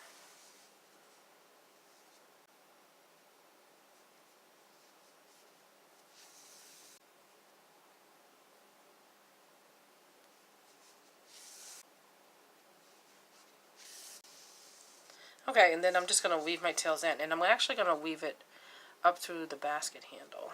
Okay, and then I'm just going to weave my tails in. And I'm actually going to weave it up through the basket handle.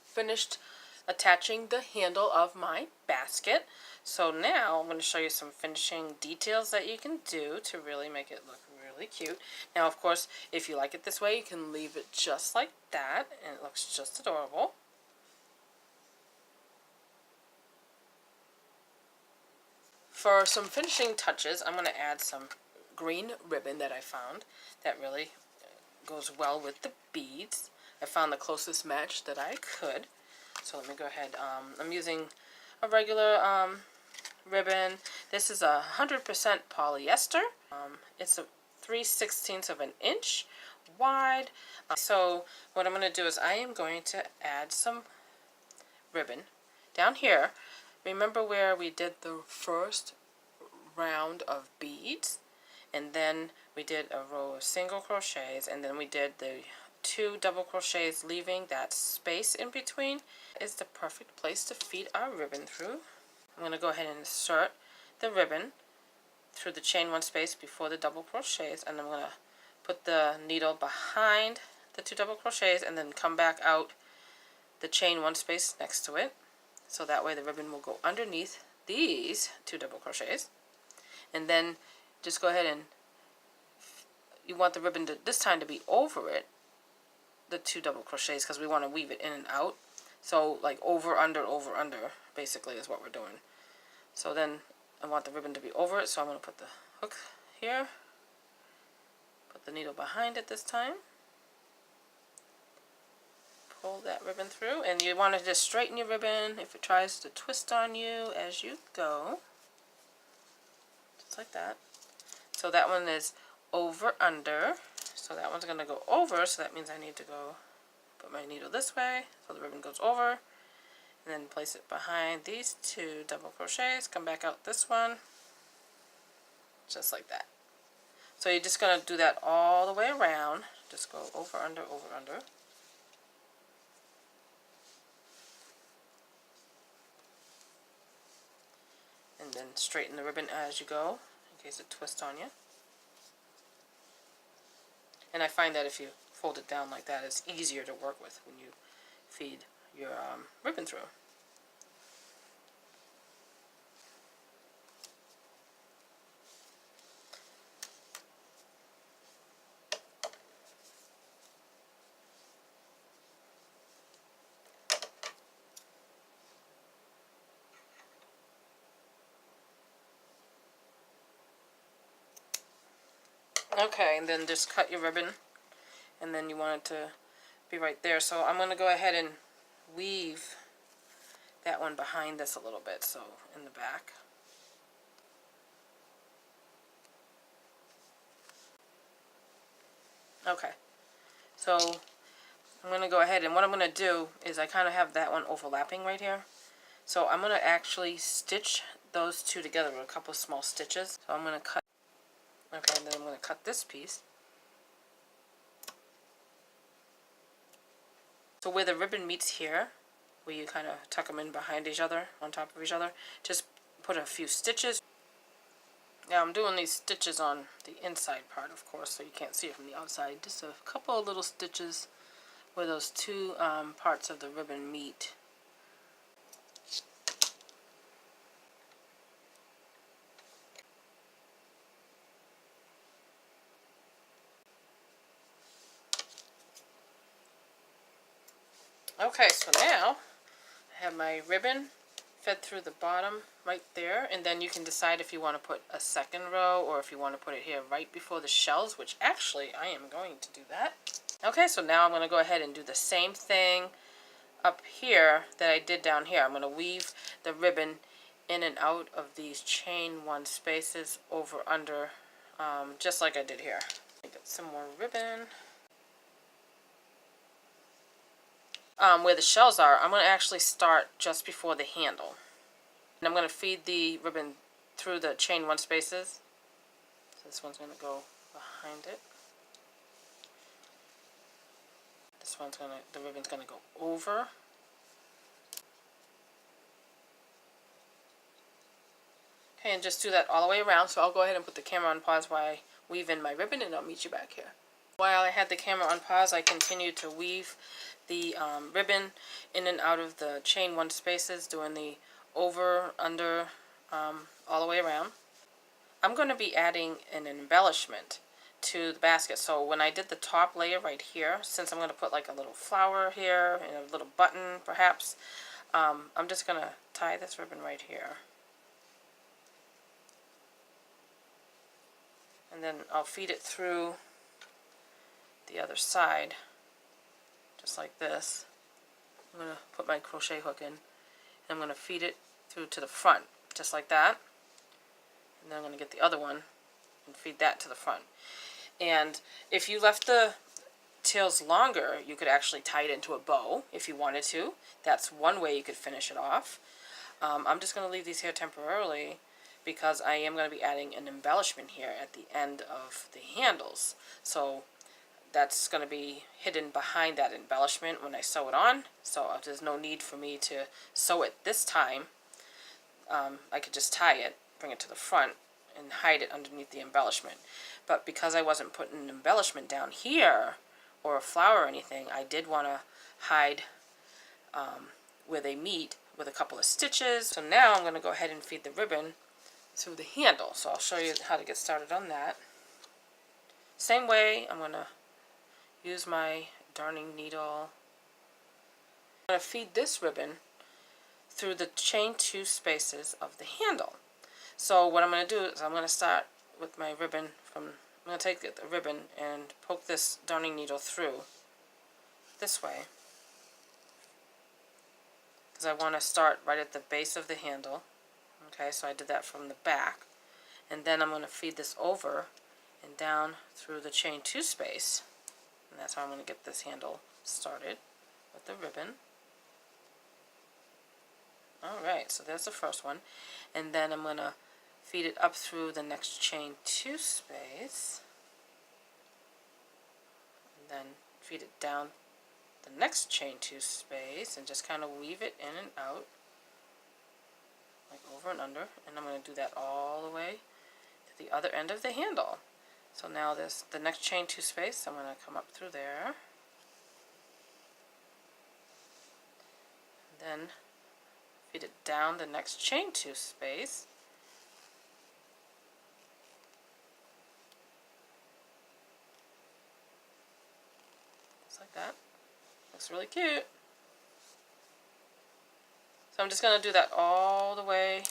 Finished attaching the handle of my basket. So now I'm going to show you some finishing details that you can do to really make it look really cute. Now, of course, if you like it this way, you can leave it just like that, and it looks just adorable. For some finishing touches, I'm going to add some green ribbon that I found that really goes well with the beads. I found the closest match that I could. So let me go ahead. I'm using a regular ribbon. This is 100% polyester. It's a 3/16 of an inch wide. So what I'm going to do is I am going to add some ribbon down here. Remember where we did the first round of beads, and then we did a row of single crochets, and then we did the 2 double crochets, leaving that space in between. Is the perfect place to feed our ribbon through. I'm going to go ahead and insert the ribbon through the chain 1 space before the double crochets, and I'm going to put the needle behind the 2 double crochets and then come back out the chain 1 space next to it, so that way the ribbon will go underneath these 2 double crochets. And then just go ahead and you want the ribbon to this time to be over it, the 2 double crochets, because we want to weave it in and out. So like over, under, basically is what we're doing. So then I want the ribbon to be over it, so I'm going to put the hook here, put the needle behind it this time, pull that ribbon through, and you want to just straighten your ribbon if it tries to twist on you as you go, just like that. So that one is over, under, so that one's going to go over, so that means I need to go put my needle this way so the ribbon goes over, and then place it behind these two double crochets, come back out this one, just like that. So you're just going to do that all the way around. Just go over, under, over, under. And then straighten the ribbon as you go, in case it twists on you. And I find that if you fold it down like that, it's easier to work with when you feed your ribbon through. Okay, and then just cut your ribbon, and then you want it to be right there. So I'm going to go ahead and weave that one behind this a little bit, so in the back. Okay, so I'm going to go ahead, and what I'm going to do is I kind of have that one overlapping right here. So I'm going to actually stitch those two together with a couple of small stitches. So I'm going to cut. Okay, and then I'm going to cut this piece. So where the ribbon meets here, where you kind of tuck them in behind each other, on top of each other, just put a few stitches. Now I'm doing these stitches on the inside part, of course, so you can't see it from the outside. Just a couple of little stitches where those two parts of the ribbon meet. Okay, so now I have my ribbon fed through the bottom right there, and then you can decide if you want to put a second row or if you want to put it here right before the shells, which actually I am going to do that. Okay, so now I'm going to go ahead and do the same thing up here that I did down here. I'm going to weave the ribbon in and out of these chain one spaces, over, under, just like I did here. Get some more ribbon. Where the shells are, I'm going to actually start just before the handle. And I'm going to feed the ribbon through the chain one spaces. So this one's going to go behind it. This one's going to, the ribbon's going to go over. Okay, and just do that all the way around. So I'll go ahead and put the camera on pause while I weave in my ribbon, and I'll meet you back here. While I had the camera on pause, I continued to weave the ribbon in and out of the chain one spaces, doing the over, under, all the way around. I'm going to be adding an embellishment to the basket. So when I did the top layer right here, since I'm going to put like a little flower here and a little button perhaps, I'm just going to tie this ribbon right here. And then I'll feed it through the other side, just like this. I'm going to put my crochet hook in, and I'm going to feed it through to the front, just like that. And then I'm going to get the other one and feed that to the front. And if you left the tails longer, you could actually tie it into a bow if you wanted to. That's one way you could finish it off. I'm just going to leave these here temporarily because I am going to be adding an embellishment here at the end of the handles. So that's going to be hidden behind that embellishment when I sew it on. So there's no need for me to sew it this time. I could just tie it, bring it to the front, and hide it underneath the embellishment. But because I wasn't putting an embellishment down here, or a flower or anything, I did want to hide where they meet with a couple of stitches. So now I'm going to go ahead and feed the ribbon through the handle. So I'll show you how to get started on that. Same way, I'm going to use my darning needle. I'm going to feed this ribbon through the chain two spaces of the handle. So what I'm going to do is I'm going to start with my ribbon from, I'm going to take the ribbon and poke this darning needle through this way, because I want to start right at the base of the handle. Okay, so I did that from the back, and then I'm going to feed this over and down through the chain two space, and that's how I'm going to get this handle started. with the ribbon. Alright, so there's the first one. And then I'm going to feed it up through the next chain 2 space. And then feed it down the next chain 2 space and just kind of weave it in and out, like over and under. And I'm going to do that all the way to the other end of the handle. So now there's the next chain 2 space. I'm going to come up through there. And then feed it down the next chain 2 space. Just like that. Looks really cute. So I'm just going to do that all the way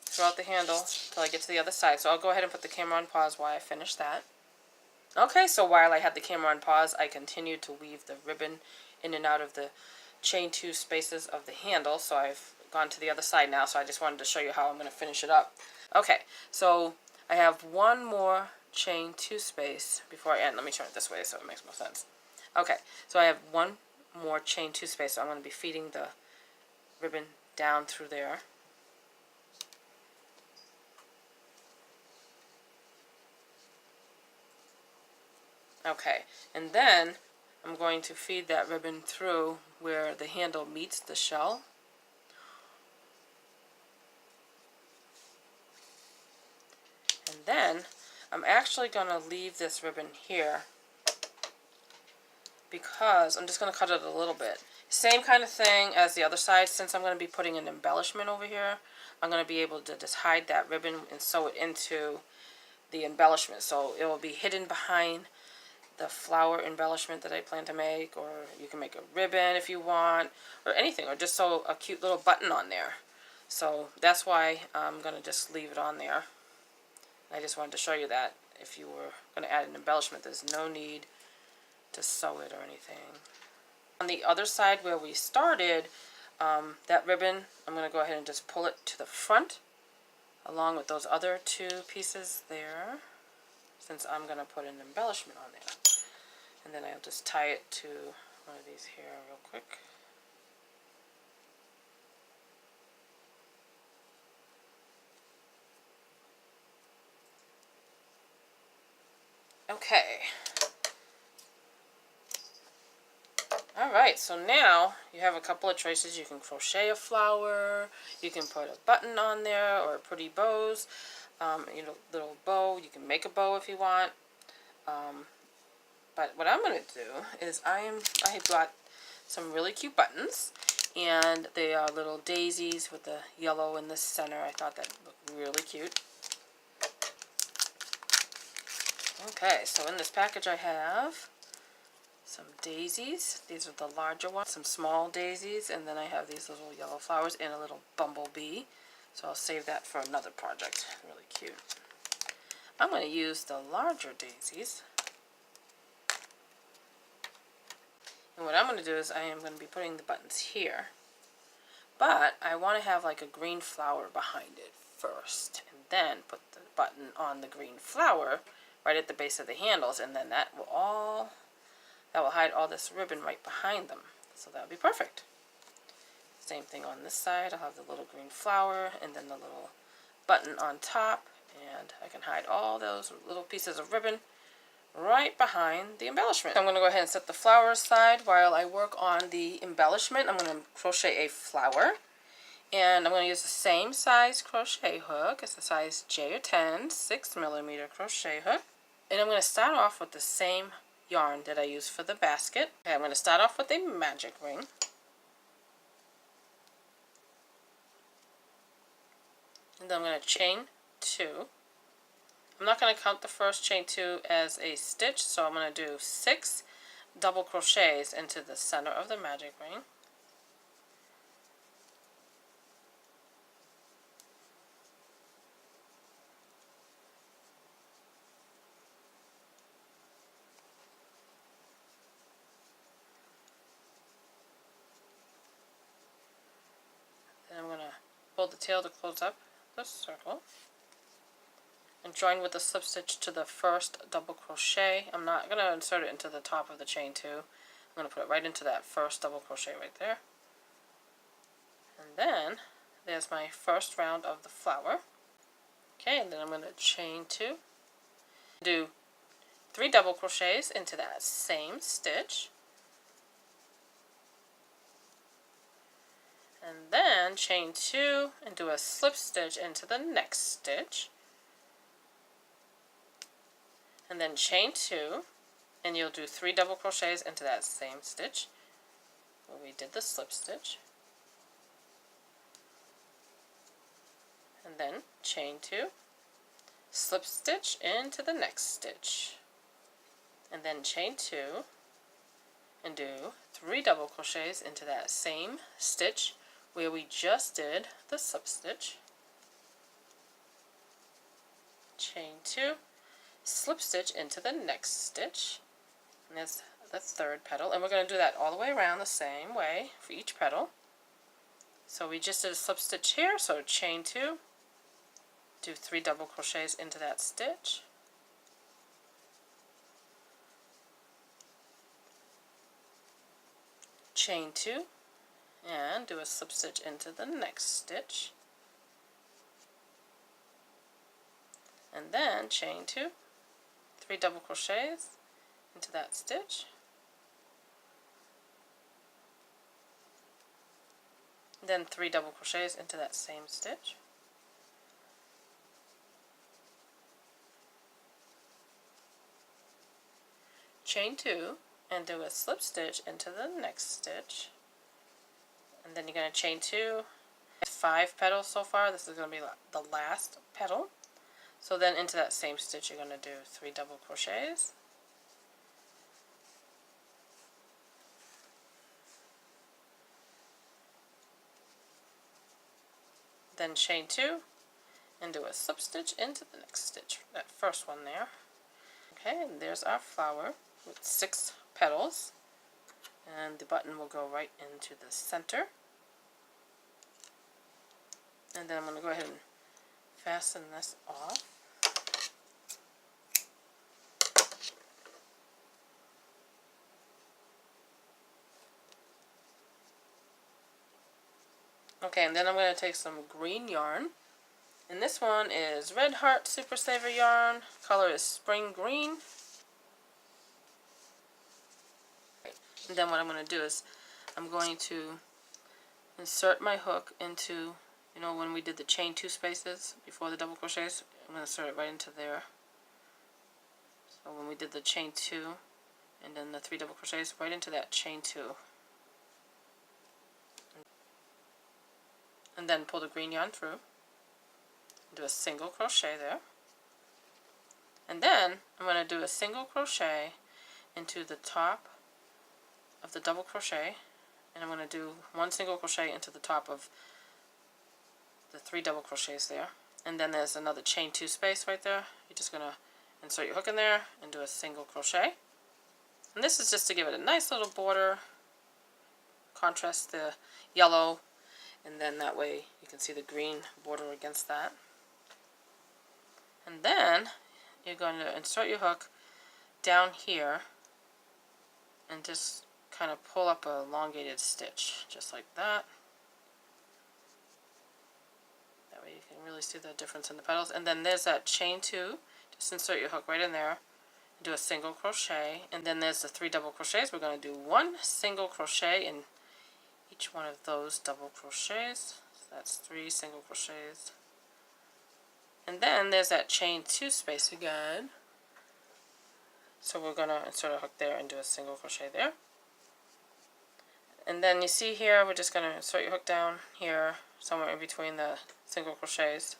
throughout the handle until I get to the other side. So I'll go ahead and put the camera on pause while I finish that. Okay, so while I had the camera on pause, I continued to weave the ribbon in and out of the chain 2 spaces of the handle. So I've gone to the other side now, so I just wanted to show you how I'm going to finish it up. Okay, so I have one more chain 2 space before I end. Let me turn it this way so it makes more sense. Okay, so I have one more chain 2 space, so I'm going to be feeding the ribbon down through there. Okay, and then I'm going to feed that ribbon through where the handle meets the shell. And then I'm actually going to leave this ribbon here because I'm just going to cut it a little bit. Same kind of thing as the other side. Since I'm going to be putting an embellishment over here, I'm going to be able to just hide that ribbon and sew it into the embellishment. So it will be hidden behind the flower embellishment that I plan to make, or you can make a ribbon if you want, or anything, or just sew a cute little button on there. So that's why I'm going to just leave it on there. I just wanted to show you that if you were going to add an embellishment, there's no need to sew it or anything. On the other side where we started, that ribbon, I'm going to go ahead and just pull it to the front along with those other 2 pieces there, since I'm going to put an embellishment on there. And then I'll just tie it to one of these here real quick. Okay. Alright, so now you have a couple of choices. You can crochet a flower, you can put a button on there, or pretty bows, little bow. You can make a bow if you want. But what I'm going to do is I bought some really cute buttons, and they are little daisies with the yellow in the center. I thought that looked really cute. Okay, so in this package I have some daisies. These are the larger ones. Some small daisies, and then I have these little yellow flowers and a little bumblebee. So I'll save that for another project. Really cute. I'm going to use the larger daisies. And what I'm going to do is I am going to be putting the buttons here. But I want to have like a green flower behind it first. And then put the button on the green flower right at the base of the handles. And then that will hide all this ribbon right behind them. So that would be perfect. Same thing on this side. I'll have the little green flower and then the little button on top. And I can hide all those little pieces of ribbon right behind the embellishment. I'm going to go ahead and set the flower aside while I work on the embellishment. I'm going to crochet a flower, and I'm going to use the same size crochet hook. It's a size J or 10, 6mm crochet hook. And I'm going to start off with the same yarn that I used for the basket. Okay, I'm going to start off with a magic ring. And then I'm going to chain 2. I'm not going to count the first chain 2 as a stitch, so I'm going to do 6 double crochets into the center of the magic ring. Then I'm going to pull the tail to close up the circle. And join with the slip stitch to the first double crochet. I'm not going to insert it into the top of the chain 2. I'm going to put it right into that first double crochet right there. And then there's my first round of the flower. Okay, and then I'm going to chain 2, do 3 double crochets into that same stitch, and then chain 2 and do a slip stitch into the next stitch, and then chain 2, and you'll do 3 double crochets into that same stitch where we did the slip stitch, and then chain 2, slip stitch into the next stitch, and then chain 2 and do 3 double crochets into that same stitch where we just did the slip stitch, chain 2, slip stitch into the next stitch, and that's the third petal, and we're going to do that all the way around the same way for each petal. So we just did a slip stitch here, so chain 2, do 3 double crochets into that stitch, chain 2, and do a slip stitch into the next stitch, and then chain 2, 3 double crochets into that stitch, then 3 double crochets into that same stitch, chain 2 and do a slip stitch into the next stitch, and then you're going to chain 2. 5 petals so far. This is going to be the last petal. So then into that same stitch you're going to do 3 double crochets, then chain 2 and do a slip stitch into the next stitch, that first one there. Okay, and there's our flower with 6 petals, and the button will go right into the center. And then I'm going to go ahead and fasten this off. Okay, and then I'm going to take some green yarn, and this one is Red Heart Super Saver yarn. Color is Spring Green. And then what I'm going to do is I'm going to insert my hook into, you know, when we did the chain 2 spaces before the double crochets, I'm going to insert it right into there. So when we did the chain 2 and then the 3 double crochets, right into that chain 2. And then pull the green yarn through, do a single crochet there, and then I'm going to do a single crochet into the top of the double crochet, and I'm going to do 1 single crochet into the top of the 3 double crochets there, and then there's another chain 2 space right there. You're just going to insert your hook in there and do a single crochet, and this is just to give it a nice little border, contrast the yellow, and then that way you can see the green border against that. And then you're going to insert your hook down here and just kind of pull up a elongated stitch, just like that. That way you can really see the difference in the petals. And then there's that chain 2. Just insert your hook right in there, do a single crochet, and then there's the 3 double crochets. We're going to do 1 single crochet in each one of those double crochets. So that's 3 single crochets. And then there's that chain 2 space again. So we're going to insert a hook there and do a single crochet there. And then you see here, we're just going to insert your hook down here, somewhere in between the single crochets,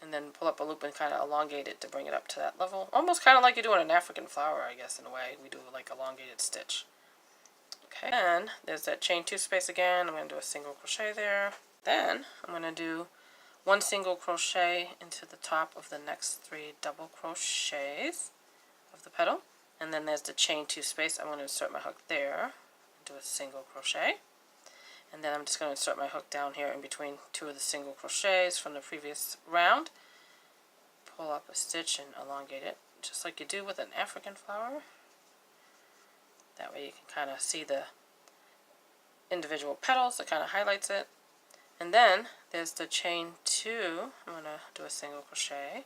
and then pull up a loop and kind of elongate it to bring it up to that level. Almost kind of like you're doing an African flower, I guess, in a way. We do like elongated stitch. Okay, and there's that chain 2 space again. I'm going to do a single crochet there. Then I'm going to do 1 single crochet into the top of the next 3 double crochets of the petal, and then there's the chain 2 space. I'm going to insert my hook there, do a single crochet, and then I'm just going to insert my hook down here in between 2 of the single crochets from the previous round, pull up a stitch and elongate it, just like you do with an African flower. That way you can kind of see the individual petals. It kind of highlights it. And then there's the chain 2. I'm going to do a single crochet.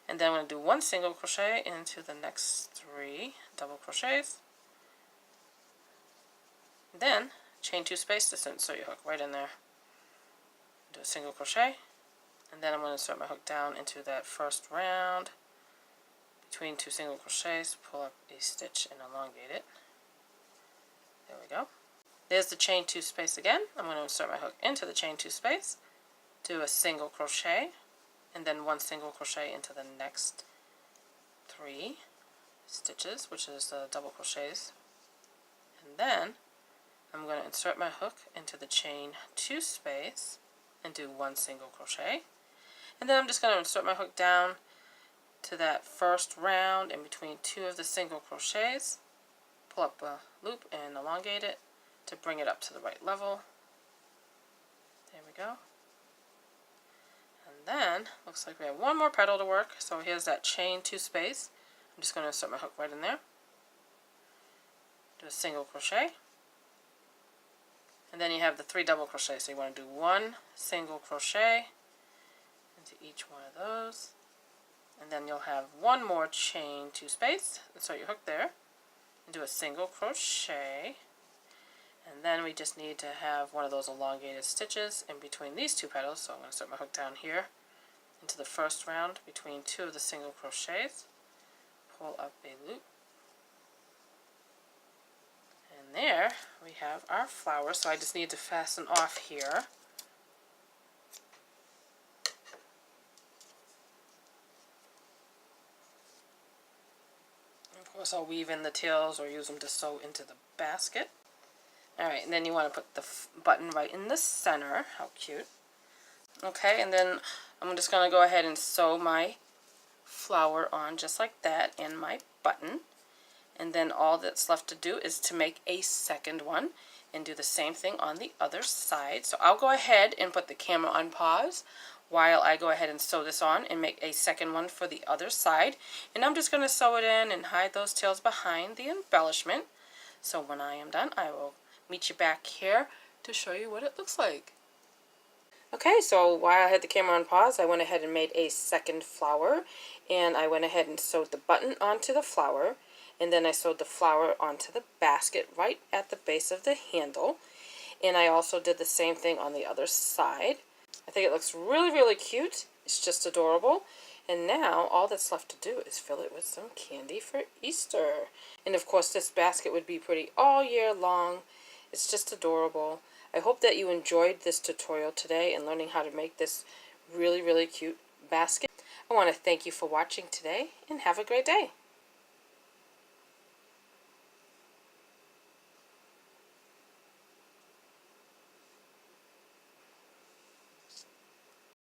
And then I'm going to do 1 single crochet into the next 3 double crochets. Then chain 2 space to insert your hook right in there. Do a single crochet, and then I'm going to insert my hook down into that first round. Between 2 single crochets, pull up a stitch and elongate it. There we go. There's the chain 2 space again. I'm going to insert my hook into the chain 2 space, do a single crochet, and then 1 single crochet into the next 3 stitches, which is the double crochets. And then I'm going to insert my hook into the chain 2 space and do 1 single crochet. And then I'm just going to insert my hook down to that first round in between 2 of the single crochets, pull up a loop and elongate it to bring it up to the right level. There we go. And then looks like we have 1 more petal to work. So here's that chain 2 space. I'm just going to insert my hook right in there, do a single crochet, and then you have the 3 double crochets. So you want to do 1 single crochet into each one of those, and then you'll have 1 more chain 2 space. Insert your hook there and do a single crochet, and then we just need to have one of those elongated stitches in between these 2 petals. So I'm going to insert my hook down here into the first round between 2 of the single crochets, pull up a loop, and there we have our flower. So I just need to fasten off here. Of course I'll weave in the tails or use them to sew into the basket. Alright, and then you want to put the button right in the center. How cute. Okay, and then I'm just going to go ahead and sew my flower on just like that and my button. And then all that's left to do is to make a second one and do the same thing on the other side. So I'll go ahead and put the camera on pause while I go ahead and sew this on and make a second one for the other side. And I'm just going to sew it in and hide those tails behind the embellishment. So when I am done, I will meet you back here to show you what it looks like. Okay, so while I had the camera on pause, I went ahead and made a second flower, and I went ahead and sewed the button onto the flower, and then I sewed the flower onto the basket right at the base of the handle, and I also did the same thing on the other side. I think it looks really, really cute. It's just adorable. And now all that's left to do is fill it with some candy for Easter. And of course this basket would be pretty all year long. It's just adorable. I hope that you enjoyed this tutorial today and learning how to make this really, really cute basket. I want to thank you for watching today and have a great day.